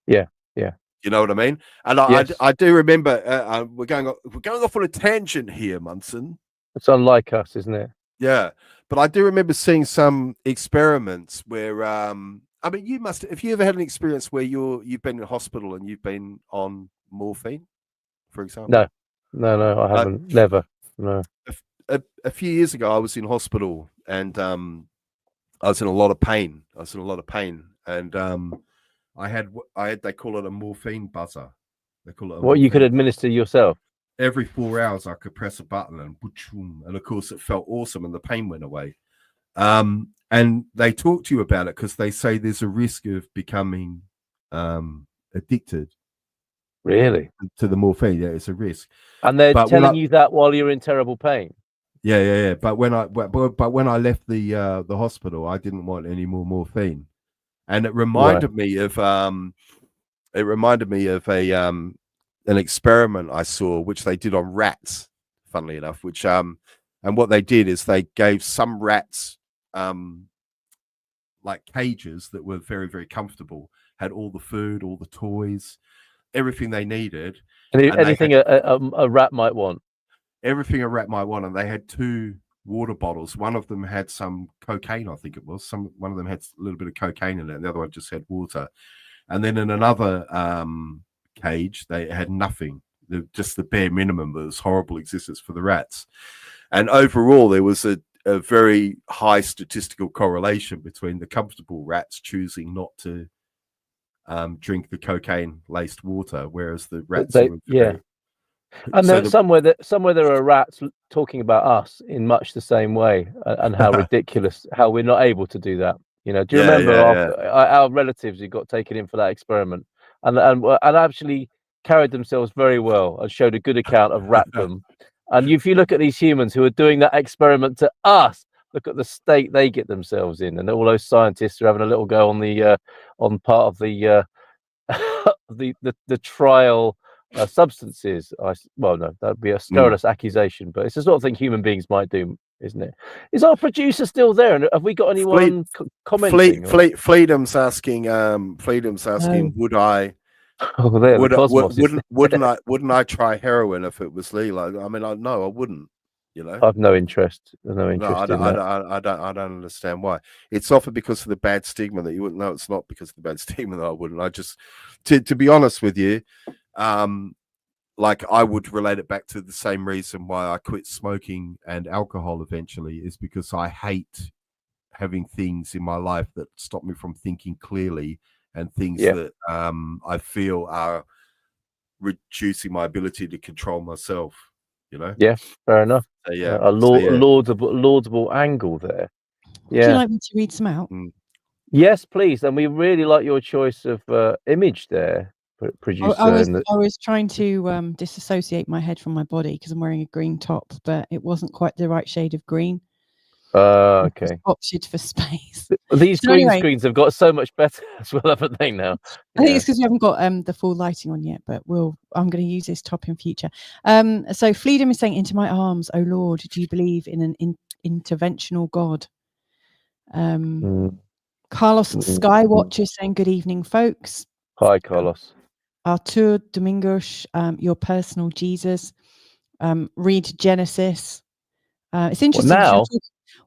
[SPEAKER 3] Yeah. You know what I mean? And I do remember we're going off on a tangent here, Munson.
[SPEAKER 2] It's unlike us, isn't it?
[SPEAKER 3] Yeah, but I do remember seeing some experiments where I mean, if you ever had an experience where you've been in hospital and you've been on morphine, for example.
[SPEAKER 2] No, I haven't. Never. No.
[SPEAKER 3] A few years ago, I was in hospital and I was in a lot of pain. And I had they call it a morphine buzzer. They call it.
[SPEAKER 2] What you could administer yourself?
[SPEAKER 3] Every 4 hours, I could press a button and of course, it felt awesome and the pain went away. And they talk to you about it because they say there's a risk of becoming addicted.
[SPEAKER 2] Really?
[SPEAKER 3] To the morphine, it's a risk.
[SPEAKER 2] And they're telling you that while you're in terrible pain.
[SPEAKER 3] Yeah. But when I left the hospital, I didn't want any more morphine, and it reminded me of a an experiment I saw, which they did on rats, funnily enough, which and what they did is they gave some rats like cages that were very, very comfortable, had all the food, all the toys, everything they needed.
[SPEAKER 2] Anything a rat might want.
[SPEAKER 3] Everything a rat might want. And they had 2 water bottles. One of them had some cocaine, I think it was. One of them had a little bit of cocaine in it, and the other one just had water. And then in another cage, they had nothing, just the bare minimum. There was horrible existence for the rats. And overall, there was a very high statistical correlation between the comfortable rats choosing not to drink the cocaine-laced water, whereas the rats
[SPEAKER 2] and so somewhere there are rats talking about us in much the same way, and how ridiculous, how we're not able to do that. You know, do you remember our relatives who got taken in for that experiment and actually carried themselves very well and showed a good account of ratdom? And if you look at these humans who are doing that experiment to us, look at the state they get themselves in, and all those scientists are having a little go on the on part of the the trial substances. Well, no, that'd be a scurrilous accusation, but it's the sort of thing human beings might do, isn't it? Is our producer still there? And have we got anyone commenting?
[SPEAKER 3] Freedom's asking. Would I?
[SPEAKER 2] Oh, there,
[SPEAKER 3] Wouldn't I try heroin if it was legal? I mean, no, I wouldn't. You know,
[SPEAKER 2] I've no interest.
[SPEAKER 3] I don't understand why. It's often because of the bad stigma that you wouldn't. No, it's not because of the bad stigma that I wouldn't. I just, to be honest with you, like I would relate it back to the same reason why I quit smoking and alcohol eventually, is because I hate having things in my life that stop me from thinking clearly, and things that I feel are reducing my ability to control myself. You know?
[SPEAKER 2] Yeah, fair enough. A laudable angle there.
[SPEAKER 4] Would you like me to read some out?
[SPEAKER 2] Yes, please. And we really like your choice of image there, producer.
[SPEAKER 4] I was trying to disassociate my head from my body because I'm wearing a green top, but it wasn't quite the right shade of green.
[SPEAKER 2] Okay.
[SPEAKER 4] Opted for space.
[SPEAKER 2] These green screens have got so much better as well, haven't they now?
[SPEAKER 4] I think it's because we haven't got the full lighting on yet, but I'm going to use this top in future. So Freedom is saying, "Into my arms, oh Lord, do you believe in an interventional God?" Carlos Skywatch is saying, "Good evening, folks."
[SPEAKER 2] Hi, Carlos.
[SPEAKER 4] Artur Domingos, your personal Jesus. Read Genesis. It's interesting.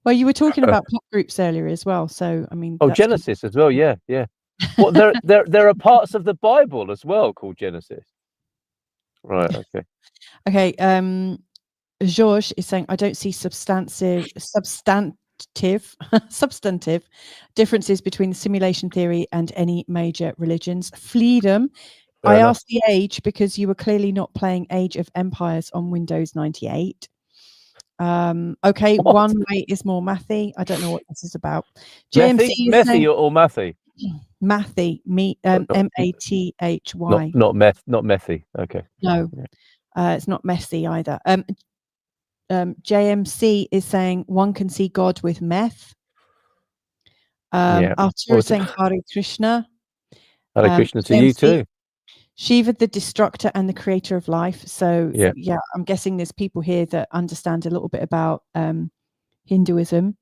[SPEAKER 4] Well, you were talking about pop groups earlier as well, so I mean.
[SPEAKER 2] Genesis as well, yeah. Well, there are parts of the Bible as well called Genesis. Right. Okay.
[SPEAKER 4] Okay. George is saying, "I don't see substantive differences between the simulation theory and any major religions." Freedom. I asked the age because you were clearly not playing Age of Empires on Windows 98. Okay, what? One way is more mathy. I don't know what this is about.
[SPEAKER 2] JMC methy or mathy?
[SPEAKER 4] Mathy, M-A-T-H-Y.
[SPEAKER 2] Not methy. Okay.
[SPEAKER 4] No, it's not messy either. JMC is saying one can see God with meth. Arthur is saying Hare Krishna.
[SPEAKER 2] Hare Krishna to you too.
[SPEAKER 4] Shiva, the destructor and the creator of life. So yeah, I'm guessing there's people here that understand a little bit about Hinduism.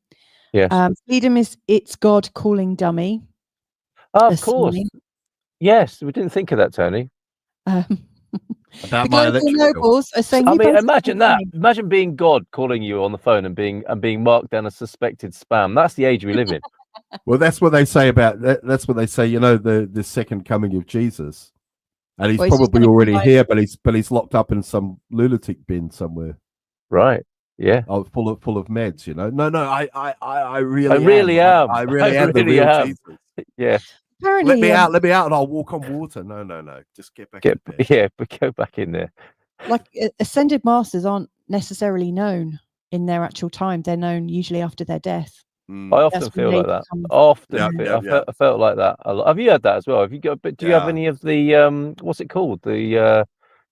[SPEAKER 2] Yes.
[SPEAKER 4] Freedom is it's God calling dummy.
[SPEAKER 2] Of course. Yes, we didn't think of that, Tony.
[SPEAKER 3] About my
[SPEAKER 4] nobles are saying,
[SPEAKER 2] I mean, imagine that. Imagine being God calling you on the phone and being marked down as suspected spam. That's the age we live in.
[SPEAKER 3] Well, that's what they say about that. That's what they say. You know, the second coming of Jesus. And he's probably already here, but he's locked up in some lunatic bin somewhere.
[SPEAKER 2] Right. Yeah.
[SPEAKER 3] Oh, full of meds, you know. No, I really
[SPEAKER 2] am.
[SPEAKER 3] I really am the real Jesus.
[SPEAKER 2] Yeah.
[SPEAKER 4] Apparently,
[SPEAKER 3] let me out and I'll walk on water. No. Just get back in there.
[SPEAKER 2] Yeah, but go back in there.
[SPEAKER 4] Like ascended masters aren't necessarily known in their actual time. They're known usually after their death.
[SPEAKER 2] I often feel like that. I felt like that a lot. Have you had that as well? Have you got? But do you have any of the what's it called? The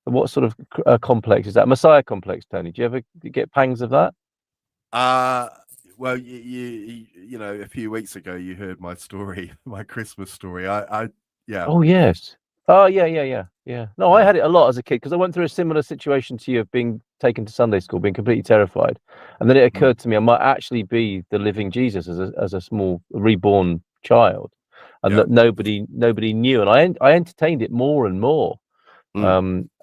[SPEAKER 2] what sort of complex is that? Messiah complex, Tony. Do you ever get pangs of that?
[SPEAKER 3] Well, you know, a few weeks ago you heard my story, my Christmas story. Yeah.
[SPEAKER 2] Oh yes. Oh yeah. No, I had it a lot as a kid because I went through a similar situation to you of being taken to Sunday school, being completely terrified, and then it occurred to me I might actually be the living Jesus as a small reborn child, and that nobody knew, and I entertained it more and more,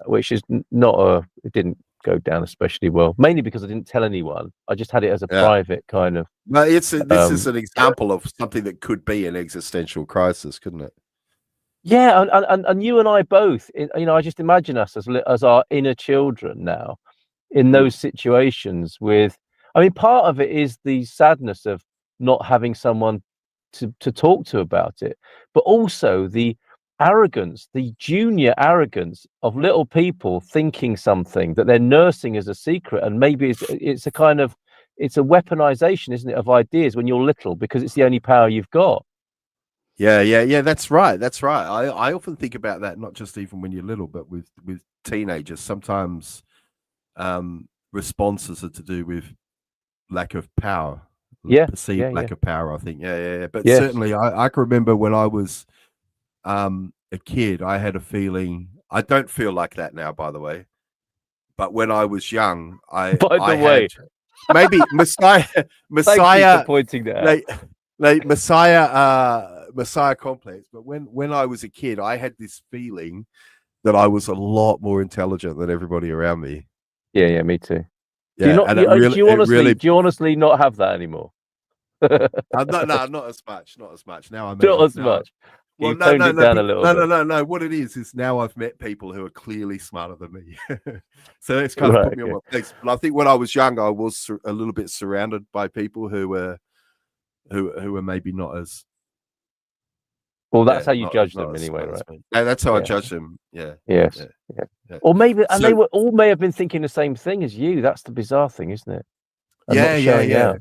[SPEAKER 2] which is not it didn't go down especially well, mainly because I didn't tell anyone. I just had it as a private kind of.
[SPEAKER 3] Well, this is an example of something that could be an existential crisis, couldn't it?
[SPEAKER 2] Yeah, and you and I both, I just imagine us as our inner children now in those situations with, I mean, part of it is the sadness of not having someone to talk to about it, but also the arrogance, the junior arrogance of little people thinking something that they're nursing as a secret, and maybe it's a kind of, it's a weaponization, isn't it, of ideas when you're little, because it's the only power you've got.
[SPEAKER 3] Yeah. That's right. I often think about that, not just even when you're little, but with teenagers. Sometimes responses are to do with lack of power, perceived lack of power. I think, But certainly, I can remember when I was a kid, I had a feeling. I don't feel like that now, by the way. But when I was young, maybe Messiah.
[SPEAKER 2] Thank you for pointing that out.
[SPEAKER 3] Messiah complex. But when I was a kid, I had this feeling that I was a lot more intelligent than everybody around me.
[SPEAKER 2] Yeah, me too.
[SPEAKER 3] Yeah,
[SPEAKER 2] do you honestly not have that anymore?
[SPEAKER 3] No, not as much. Now I'm
[SPEAKER 2] not as much.
[SPEAKER 3] Well,
[SPEAKER 2] toned it down a little bit.
[SPEAKER 3] No. What it is now I've met people who are clearly smarter than me. So it's kind of put me on my place. But I think when I was young, I was a little bit surrounded by people who were maybe not as.
[SPEAKER 2] Well, that's how you judge them anyway, right?
[SPEAKER 3] Yeah, that's how I judge them. Yeah.
[SPEAKER 2] Yes. Yeah. Or maybe, and they all may have been thinking the same thing as you. That's the bizarre thing, isn't it? And
[SPEAKER 3] Yeah.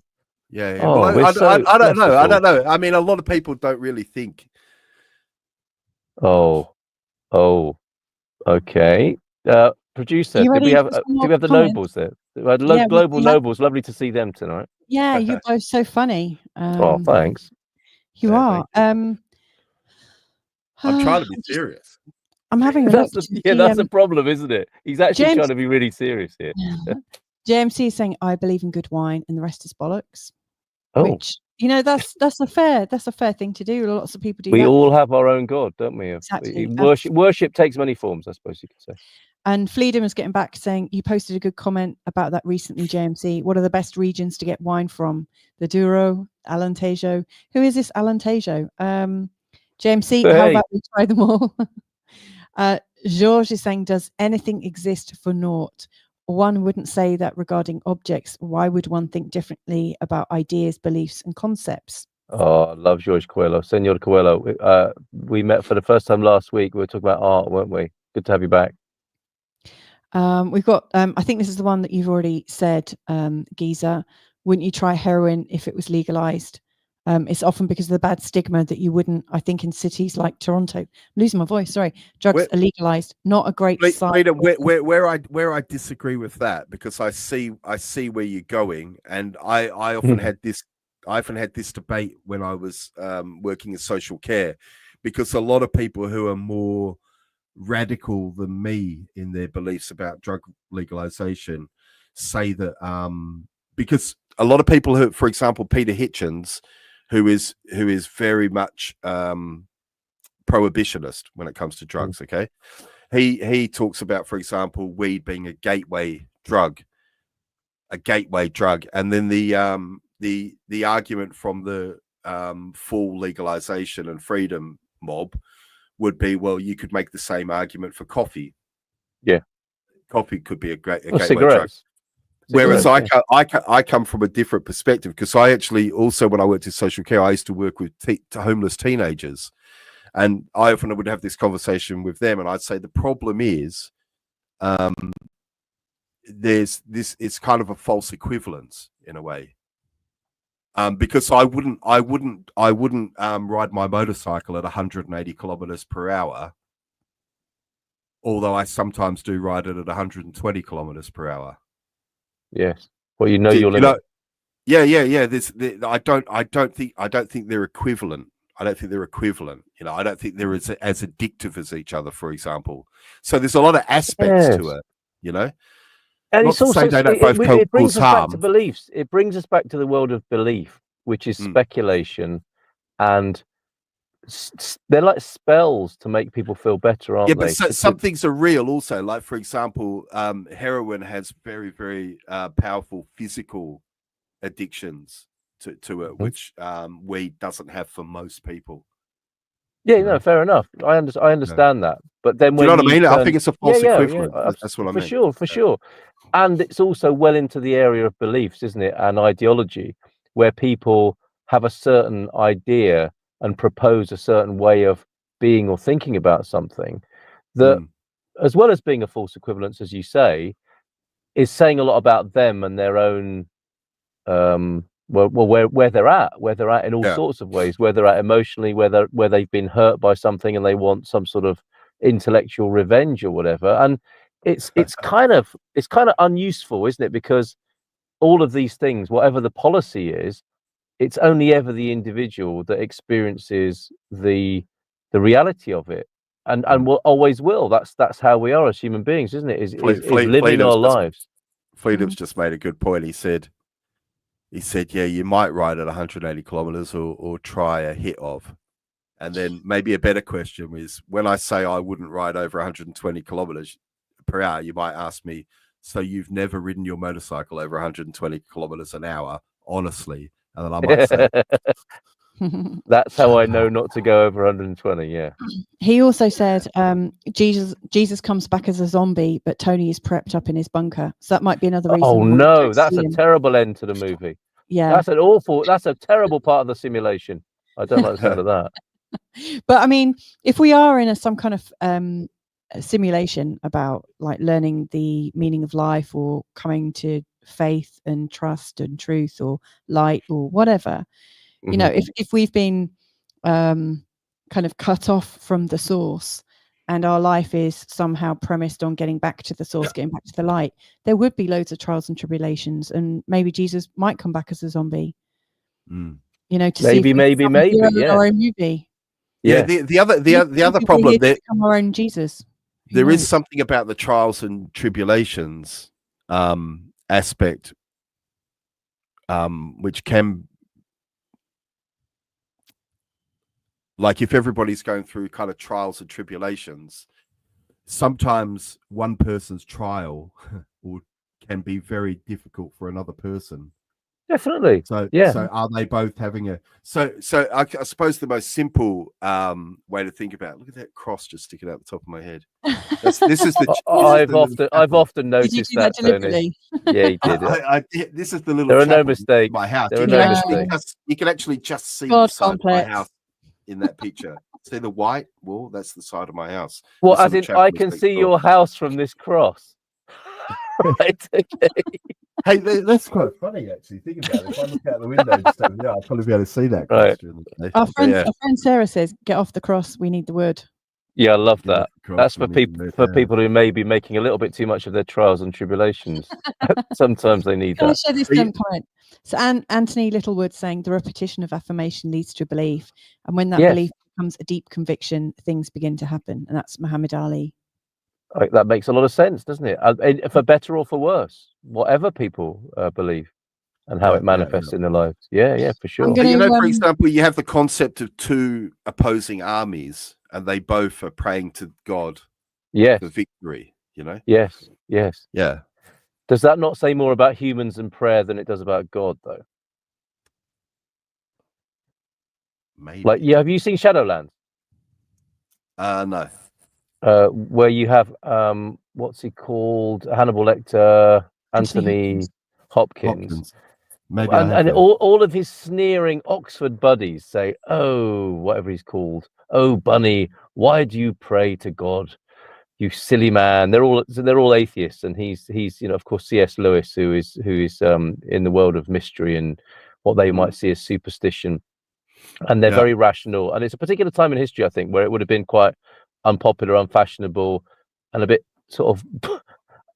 [SPEAKER 2] Oh,
[SPEAKER 3] well, I don't know. I mean, a lot of people don't really think.
[SPEAKER 2] Oh, okay. Producer, did we have the nobles there? We had global nobles. Lovely to see them tonight.
[SPEAKER 4] Yeah, you're both so funny.
[SPEAKER 2] Oh, thanks.
[SPEAKER 4] You are.
[SPEAKER 3] I'm trying to be serious.
[SPEAKER 4] I'm having a look.
[SPEAKER 2] That's the problem, isn't it? He's actually trying to be really serious here.
[SPEAKER 4] JMC is saying, "I believe in good wine, and the rest is bollocks."
[SPEAKER 2] Oh.
[SPEAKER 4] Which, that's a fair thing to do. Lots of people do.
[SPEAKER 2] We all have our own God, don't we?
[SPEAKER 4] Exactly.
[SPEAKER 2] Worship takes many forms, I suppose you could say.
[SPEAKER 4] And Fleedom is getting back, saying, "You posted a good comment about that recently, JMC. What are the best regions to get wine from? The Douro, Alentejo. Who is this Alentejo? JMC, how about we try them all?" George is saying, "Does anything exist for naught? One wouldn't say that regarding objects. Why would one think differently about ideas, beliefs, and concepts?"
[SPEAKER 2] Oh, I love George Coelho. Senor Coelho. We met for the first time last week. We were talking about art, weren't we? Good to have you back.
[SPEAKER 4] We've got, I think this is the one that you've already said, Giza. Wouldn't you try heroin if it was legalized? It's often because of the bad stigma that you wouldn't. I think in cities like Toronto, I'm losing my voice. Sorry, drugs are legalized. Not a great side.
[SPEAKER 3] Where I disagree with that, because I see where you're going, and I often had this debate when I was working in social care, because a lot of people who are more radical than me in their beliefs about drug legalization say that because a lot of people who, for example, Peter Hitchens, who is very much prohibitionist when it comes to drugs. Okay, he talks about, for example, weed being a gateway drug, and then the argument from the full legalization and freedom mob would be, well, you could make the same argument for coffee.
[SPEAKER 2] Yeah,
[SPEAKER 3] coffee could be a gateway drug. Whereas I come from a different perspective, because I actually also, when I worked in social care, I used to work with homeless teenagers, and I often would have this conversation with them, and I'd say the problem is there's this, it's kind of a false equivalence in a way, because I wouldn't ride my motorcycle at 180 kilometers per hour, although I sometimes do ride it at 120 kilometers per hour.
[SPEAKER 2] Yes. Well, your limit.
[SPEAKER 3] Yeah. I don't think they're equivalent. I don't think they're equivalent. You know, I don't think they're as addictive as each other, for example. So there's a lot of aspects to it, you know.
[SPEAKER 2] And
[SPEAKER 3] Not
[SPEAKER 2] it's
[SPEAKER 3] to
[SPEAKER 2] also
[SPEAKER 3] say they don't both
[SPEAKER 2] it brings
[SPEAKER 3] cause
[SPEAKER 2] us back to
[SPEAKER 3] harm.
[SPEAKER 2] beliefs. It brings us back to the world of belief, which is speculation, and they're like spells to make people feel better, aren't they?
[SPEAKER 3] But some things are real also. Like, for example, heroin has very, very powerful physical addictions to it, which weed doesn't have for most people.
[SPEAKER 2] Yeah, no, fair enough. I understand that. But then
[SPEAKER 3] do you know what I mean? I think it's a false equivalent. That's what I mean.
[SPEAKER 2] For sure. And it's also well into the area of beliefs, isn't it? And ideology, where people have a certain idea and propose a certain way of being or thinking about something that, as well as being a false equivalence, as you say, is saying a lot about them and their own where they're at in all sorts of ways, where they're at emotionally, where they've been hurt by something and they want some sort of intellectual revenge or whatever. And it's kind of unuseful, isn't it? Because all of these things, whatever the policy is, it's only ever the individual that experiences the reality of it, and always will. That's how we are as human beings, isn't it? Is living our lives.
[SPEAKER 3] Freedom's just made a good point. He said, yeah, you might ride at 180 kilometers or try a hit of. And then maybe a better question is, when I say I wouldn't ride over 120 kilometers per hour, you might ask me, so you've never ridden your motorcycle over 120 kilometers an hour, honestly? And then I might say,
[SPEAKER 2] that's how I know not to go over 120. Yeah.
[SPEAKER 4] He also said Jesus comes back as a zombie, but Tony is prepped up in his bunker. So that might be another reason.
[SPEAKER 2] Oh no, that's a terrible end to the movie.
[SPEAKER 4] Yeah,
[SPEAKER 2] that's a terrible part of the simulation. I don't like the sound of that.
[SPEAKER 4] But I mean, if we are in some kind of simulation about like learning the meaning of life or coming to faith and trust and truth or light or whatever, you know, if we've been kind of cut off from the source and our life is somehow premised on getting back to the source, getting back to the light, there would be loads of trials and tribulations, and maybe Jesus might come back as a zombie. You know, to
[SPEAKER 2] maybe,
[SPEAKER 4] yeah. Our own movie.
[SPEAKER 3] Yeah. The other problem there,
[SPEAKER 4] our own Jesus.
[SPEAKER 3] There is something about the trials and tribulations aspect, which can, like, if everybody's going through kind of trials and tribulations, sometimes one person's trial can be very difficult for another person.
[SPEAKER 2] Definitely.
[SPEAKER 3] So are they both having a so I suppose the most simple way to think about it, look at that cross just sticking out the top of my head. This is the
[SPEAKER 2] I've often noticed
[SPEAKER 4] did you do that deliberately?
[SPEAKER 2] Yeah, he did it.
[SPEAKER 3] This is the little.
[SPEAKER 2] There are no mistakes.
[SPEAKER 3] My house.
[SPEAKER 2] There are no mistakes.
[SPEAKER 3] You can actually just see
[SPEAKER 4] God
[SPEAKER 3] the side
[SPEAKER 4] complex.
[SPEAKER 3] of my house in that picture. See the white wall? That's the side of my house.
[SPEAKER 2] Well, as in, I can see your house from this cross. Right. Okay.
[SPEAKER 3] Hey, that's quite funny, actually. Think about it. If I look out the window just over there, I'll probably be able to see that.
[SPEAKER 2] Right.
[SPEAKER 4] Our friend Sarah says, "Get off the cross. We need the wood."
[SPEAKER 2] Yeah, I love that. That's for people who may be making a little bit too much of their trials and tribulations. Sometimes they need
[SPEAKER 4] Can
[SPEAKER 2] that.
[SPEAKER 4] I share this comment? So Anthony Littlewood saying the repetition of affirmation leads to belief, and when that belief becomes a deep conviction, things begin to happen, and that's Muhammad Ali.
[SPEAKER 2] That makes a lot of sense, doesn't it? For better or for worse, whatever people believe and how it manifests in their lives. Yeah, for sure.
[SPEAKER 3] For example, you have the concept of two opposing armies, and they both are praying to God for victory. You know.
[SPEAKER 2] Yes.
[SPEAKER 3] Yeah.
[SPEAKER 2] Does that not say more about humans and prayer than it does about God, though?
[SPEAKER 3] Maybe.
[SPEAKER 2] Like, have you seen Shadowlands?
[SPEAKER 3] No.
[SPEAKER 2] Where you have what's he called? Hannibal Lecter, Anthony Hopkins.
[SPEAKER 3] Maybe
[SPEAKER 2] and all of his sneering Oxford buddies say, "Oh, whatever he's called. Oh, Bunny, why do you pray to God? You silly man." They're all atheists, and he's of course C.S. Lewis, who is in the world of mystery and what they might see as superstition, and they're very rational. And it's a particular time in history, I think, where it would have been quite unpopular, unfashionable, and a bit sort of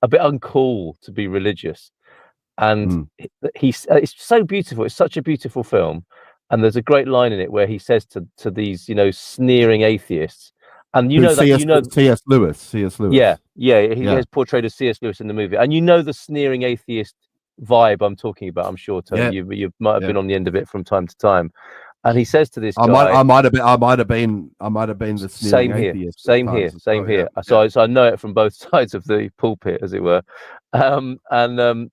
[SPEAKER 2] a bit uncool to be religious. And it's so beautiful. It's such a beautiful film. And there's a great line in it where he says to these, sneering atheists, and
[SPEAKER 3] C.S. Lewis. C.S. Lewis.
[SPEAKER 2] Yeah, he is portrayed as C.S. Lewis in the movie, and the sneering atheist vibe I'm talking about. I'm sure, Tony, you might have been on the end of it from time to time. And he says to this guy,
[SPEAKER 3] I might have been the sneering atheist.
[SPEAKER 2] Same here. So I know it from both sides of the pulpit, as it were.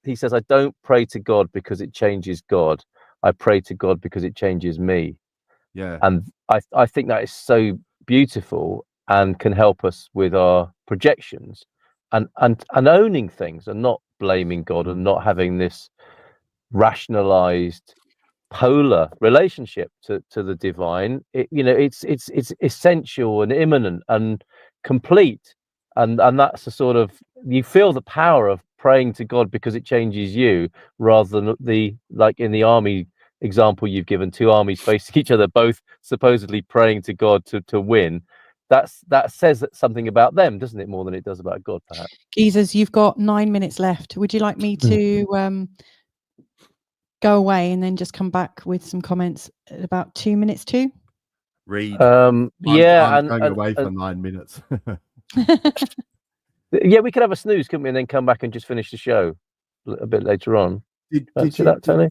[SPEAKER 2] He says, I don't pray to God because it changes God. I pray to God because it changes me.
[SPEAKER 3] Yeah.
[SPEAKER 2] And I think that is so beautiful and can help us with our projections and owning things and not blaming God and not having this rationalized polar relationship to the divine. It's essential and immanent and complete, and that's a sort of, you feel the power of praying to God because it changes you, rather than the, like in the army example you've given, two armies facing each other, both supposedly praying to God to win. That says something about them, doesn't it, more than it does about God, perhaps.
[SPEAKER 4] Geezers, you've got 9 minutes left. Would you like me to go away and then just come back with some comments at about 2 minutes too?
[SPEAKER 3] Read.
[SPEAKER 2] I'm
[SPEAKER 3] going away for 9 minutes.
[SPEAKER 2] Yeah, we could have a snooze, couldn't we, and then come back and just finish the show a bit later on.
[SPEAKER 3] Did
[SPEAKER 2] Tony?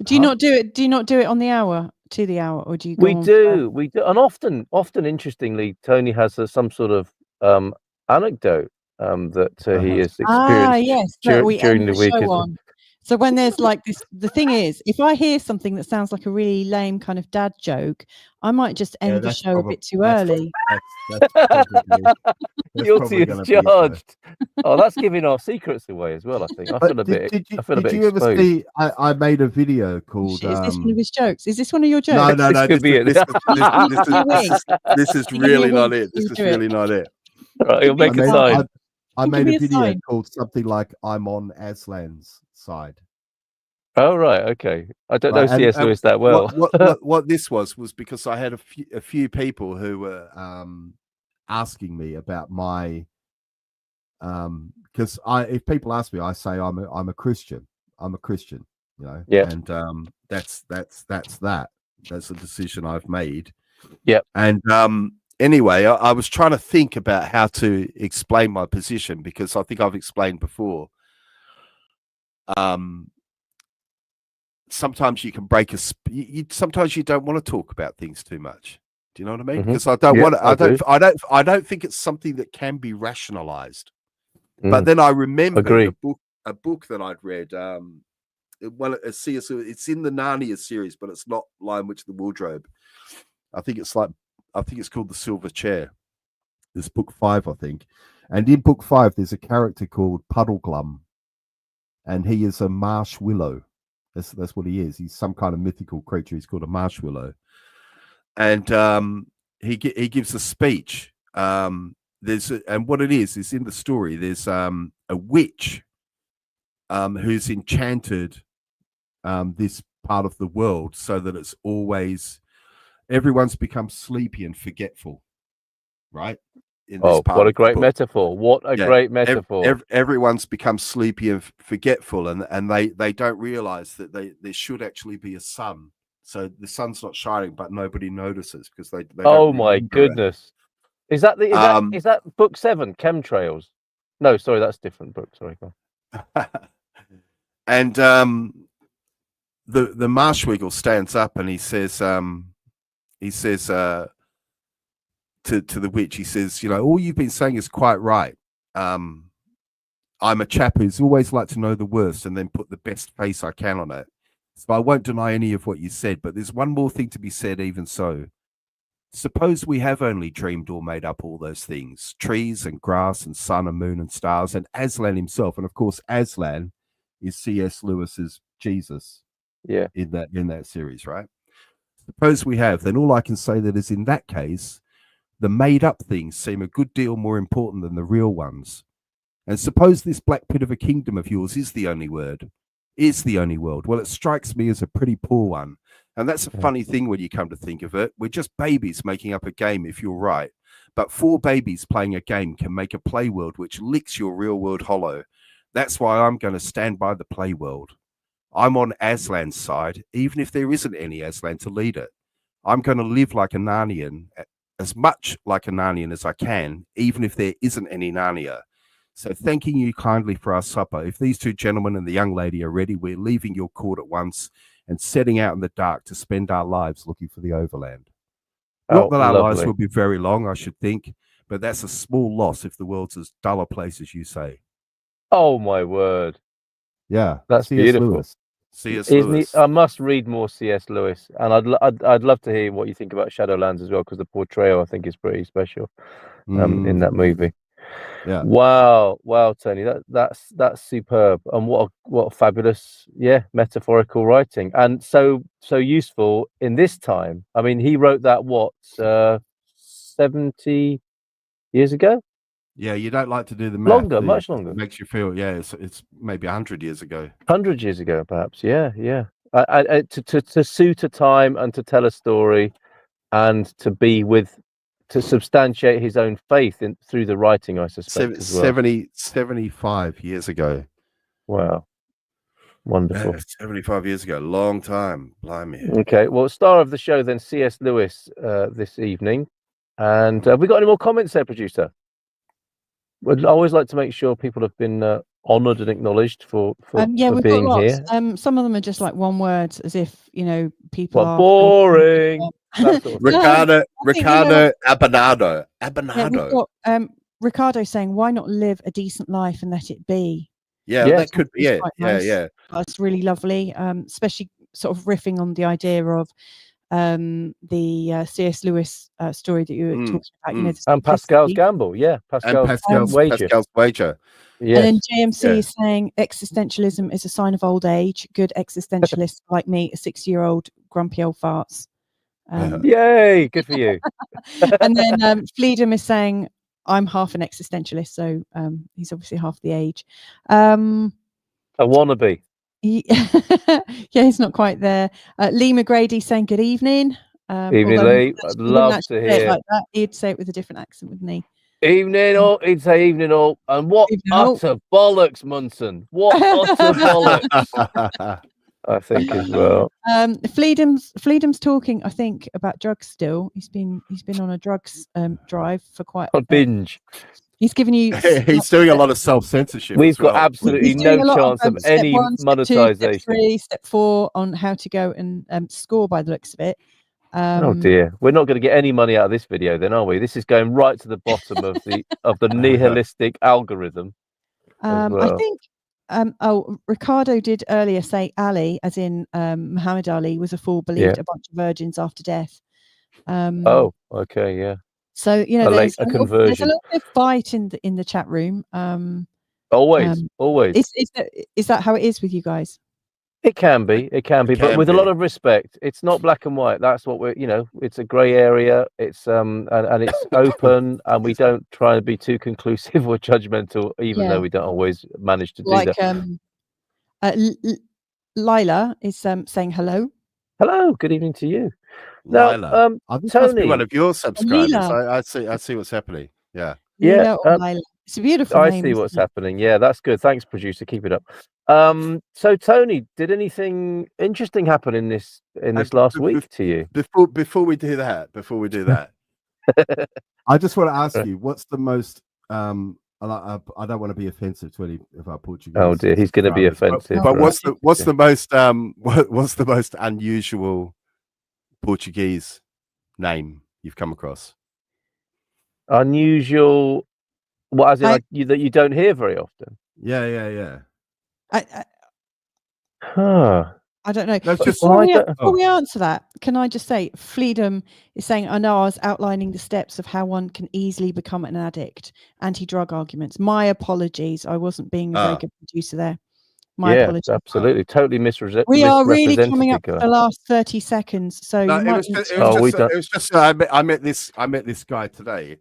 [SPEAKER 4] Do you not do it? Do you not do it on the hour, to the hour, or do you?
[SPEAKER 2] We do, and often, interestingly, Tony has some sort of anecdote that he has experienced during the week.
[SPEAKER 4] So when there's like this, the thing is, if I hear something that sounds like a really lame kind of dad joke, I might just end the show a bit too early.
[SPEAKER 2] Guilty as charged. Oh, that's giving our secrets away as well, I think. I feel a bit exposed.
[SPEAKER 3] Did you ever see, I made a video called...
[SPEAKER 4] Is this one of his jokes? Is this one of your jokes?
[SPEAKER 3] No.
[SPEAKER 2] This
[SPEAKER 3] is really not it. This is really not it.
[SPEAKER 2] Right, you'll make a sign.
[SPEAKER 3] I made a video called something like, I'm on Aslan's side.
[SPEAKER 2] Oh, right, okay. I don't know C.S. Lewis that well.
[SPEAKER 3] What this was because I had a few people who were asking me about my because if people ask me, I say I'm a Christian. I'm a Christian,
[SPEAKER 2] Yeah.
[SPEAKER 3] And that's a decision I've made.
[SPEAKER 2] Yeah.
[SPEAKER 3] And anyway, I was trying to think about how to explain my position, because I think I've explained before. Sometimes you can break sometimes you don't want to talk about things too much. Do you know what I mean? Because I don't want to. I don't think it's something that can be rationalized. But then I remember a book that I'd read. It's in the Narnia series, but it's not Lion, Witch, and the Wardrobe. I think it's called The Silver Chair. There's book 5, I think. And in book 5, there's a character called Puddleglum, and he is a marsh willow. That's what he is. He's some kind of mythical creature. He's called a marsh willow, and he gives a speech. And what it is in the story. There's a witch who's enchanted this part of the world so that it's always everyone's become sleepy and forgetful, right?
[SPEAKER 2] What a great metaphor! What a great metaphor!
[SPEAKER 3] Everyone's become sleepy and forgetful, and they don't realize that there should actually be a sun. So the sun's not shining, but nobody notices because they
[SPEAKER 2] oh my goodness! Is that is that book 7, Chemtrails? No, sorry, that's a different book. Sorry.
[SPEAKER 3] And the Marshwiggle stands up and he says to the witch, he says, all you've been saying is quite right. I'm a chap who's always liked to know the worst and then put the best face I can on it. So I won't deny any of what you said, but there's one more thing to be said even so. Suppose we have only dreamed or made up all those things, trees and grass and sun and moon and stars and Aslan himself. And of course, Aslan is C.S. Lewis's Jesus in that series, right? Suppose we have, then all I can say that is in that case, the made-up things seem a good deal more important than the real ones. And suppose this black pit of a kingdom of yours is the only world. Well, it strikes me as a pretty poor one. And that's a funny thing when you come to think of it. We're just babies making up a game, if you're right. But 4 babies playing a game can make a play world which licks your real world hollow. That's why I'm going to stand by the play world. I'm on Aslan's side, even if there isn't any Aslan to lead it. I'm going to live like a Narnian, as much like a Narnian as I can, even if there isn't any Narnia. So thanking you kindly for our supper. If these two gentlemen and the young lady are ready, we're leaving your court at once and setting out in the dark to spend our lives looking for the overland. Not that our lives will be very long, I should think, but that's a small loss if the world's as dull a place as you say.
[SPEAKER 2] Oh my word!
[SPEAKER 3] Yeah,
[SPEAKER 2] that's beautiful.
[SPEAKER 3] C.S. Lewis.
[SPEAKER 2] I must read more C.S. Lewis, and I'd love to hear what you think about Shadowlands as well, because the portrayal I think is pretty special in that movie.
[SPEAKER 3] Yeah.
[SPEAKER 2] Wow, Tony, that's superb, and what a fabulous, metaphorical writing, and so useful in this time. I mean, he wrote that 70 years ago.
[SPEAKER 3] Yeah, you don't like to do the math.
[SPEAKER 2] Much longer.
[SPEAKER 3] It makes you feel, it's maybe 100 years ago.
[SPEAKER 2] 100 years ago, perhaps. Yeah. To suit a time and to tell a story, and to substantiate his own faith through the writing, I suspect, as well.
[SPEAKER 3] 75 years ago.
[SPEAKER 2] Wow. Wonderful.
[SPEAKER 3] Yeah, 75 years ago. Long time. Blimey.
[SPEAKER 2] Okay. Well, star of the show then, C.S. Lewis, this evening. And have we got any more comments there, producer? I'd always like to make sure people have been honoured and acknowledged for
[SPEAKER 4] we've
[SPEAKER 2] being
[SPEAKER 4] got lots.
[SPEAKER 2] here.
[SPEAKER 4] Some of them are just like one word, as if people are
[SPEAKER 2] boring. Sort of
[SPEAKER 3] Ricardo Abonado.
[SPEAKER 4] Yeah, we've got Ricardo saying, "Why not live a decent life and let it be?"
[SPEAKER 3] Yeah, that could be it.
[SPEAKER 4] Nice.
[SPEAKER 3] Yeah.
[SPEAKER 4] That's really lovely. Especially sort of riffing on the idea of the C.S. Lewis story that you were talking about,
[SPEAKER 2] and Pascal's gamble, Pascal's
[SPEAKER 3] wager.
[SPEAKER 4] Yes. And then JMC is saying existentialism is a sign of old age. Good existentialists like me, a 6-year-old grumpy old farts.
[SPEAKER 2] Yay, good for you.
[SPEAKER 4] And then Fleedom is saying I'm half an existentialist, so he's obviously half the age.
[SPEAKER 2] A wannabe.
[SPEAKER 4] He's not quite there. Lee McGrady saying good evening.
[SPEAKER 2] Evening, Lee. I'd love to hear.
[SPEAKER 4] Like that. He'd say it with a different accent, wouldn't he?
[SPEAKER 2] Evening all. He'd say evening all. And what utter bollocks, Munson. What utter bollocks. I think as well.
[SPEAKER 4] Fleedom's talking, I think, about drugs still. He's been on a drugs drive for quite
[SPEAKER 2] a binge.
[SPEAKER 4] He's giving you.
[SPEAKER 3] He's doing a lot of self-censorship.
[SPEAKER 2] We've got absolutely no chance of any monetization.
[SPEAKER 4] Step 2, step 4 on how to go and score by the looks of it.
[SPEAKER 2] Oh dear, we're not going to get any money out of this video, then, are we? This is going right to the bottom of the nihilistic algorithm.
[SPEAKER 4] Well. I think. Ricardo did earlier say Ali, as in Muhammad Ali, was a fool, believed a bunch of virgins after death.
[SPEAKER 2] Okay, yeah.
[SPEAKER 4] So there's a little bit of fight in the chat room.
[SPEAKER 2] Always.
[SPEAKER 4] Is that how it is with you guys?
[SPEAKER 2] It can be, but with a lot of respect. It's not black and white. That's what it's a grey area. It's and it's open, and we don't try to be too conclusive or judgmental, even though we don't always manage to do
[SPEAKER 4] that. Lila is saying hello.
[SPEAKER 2] Hello, good evening to you.
[SPEAKER 3] Lila. I think
[SPEAKER 2] Tony,
[SPEAKER 3] must be one of your subscribers. I see what's happening. Yeah.
[SPEAKER 4] Lila. It's a beautiful name.
[SPEAKER 2] I see what's happening. Yeah, that's good. Thanks, producer. Keep it up. So Tony, did anything interesting happen in this last week to you?
[SPEAKER 3] Before we do that, I just want to ask you, what's the most I don't want to be offensive to any of our Portuguese.
[SPEAKER 2] Oh dear, he's going to be offensive.
[SPEAKER 3] But what's the most unusual Portuguese name you've come across?
[SPEAKER 2] Unusual. What, as in that you don't hear very often?
[SPEAKER 3] Yeah.
[SPEAKER 4] I don't know. Before we answer that, can I just say, Fleedom is saying, I know I was outlining the steps of how one can easily become an addict, anti-drug arguments. My apologies. I wasn't being a very good producer there. My apologies.
[SPEAKER 2] Absolutely. Totally misrepresented.
[SPEAKER 4] We are really coming up for the last 30 seconds. So
[SPEAKER 3] it was just I met this guy today.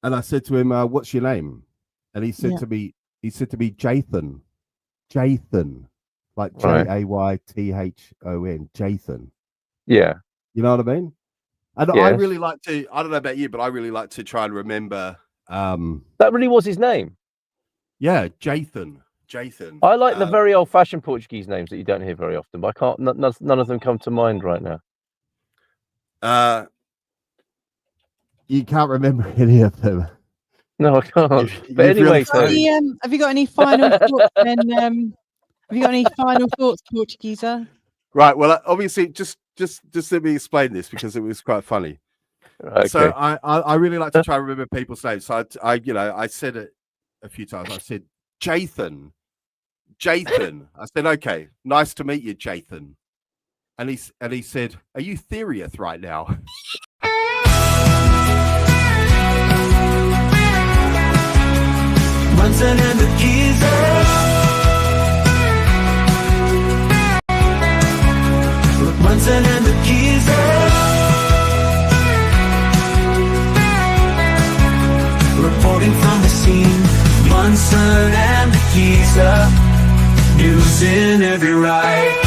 [SPEAKER 3] And I said to him, what's your name? And he said to me, Jathan. Jathan. Like Jaython. Jathan.
[SPEAKER 2] Yeah.
[SPEAKER 3] You know what I mean? And I really like to, I don't know about you, but I really like to try and remember.
[SPEAKER 2] That really was his name?
[SPEAKER 3] Yeah, Jathan. Jathan.
[SPEAKER 2] I like the very old-fashioned Portuguese names that you don't hear very often, but I can't. None of them come to mind right now.
[SPEAKER 3] You can't remember any of them.
[SPEAKER 2] No, I can't. But anyway, Tony,
[SPEAKER 4] have you got any final thoughts? Then, have you got any final thoughts, Portugeeza?
[SPEAKER 3] Right. Well, obviously, just let me explain this because it was quite funny.
[SPEAKER 2] Okay.
[SPEAKER 3] So I really like to try and remember people's names. So I said it a few times. I said Jathan. I said, okay, nice to meet you, Jathan. And he said, are you serious right now?
[SPEAKER 1] Munson and The Portugeeza. Munson and The Portugeeza. Reporting from the scene. Munson and The Portugeeza. News in every right.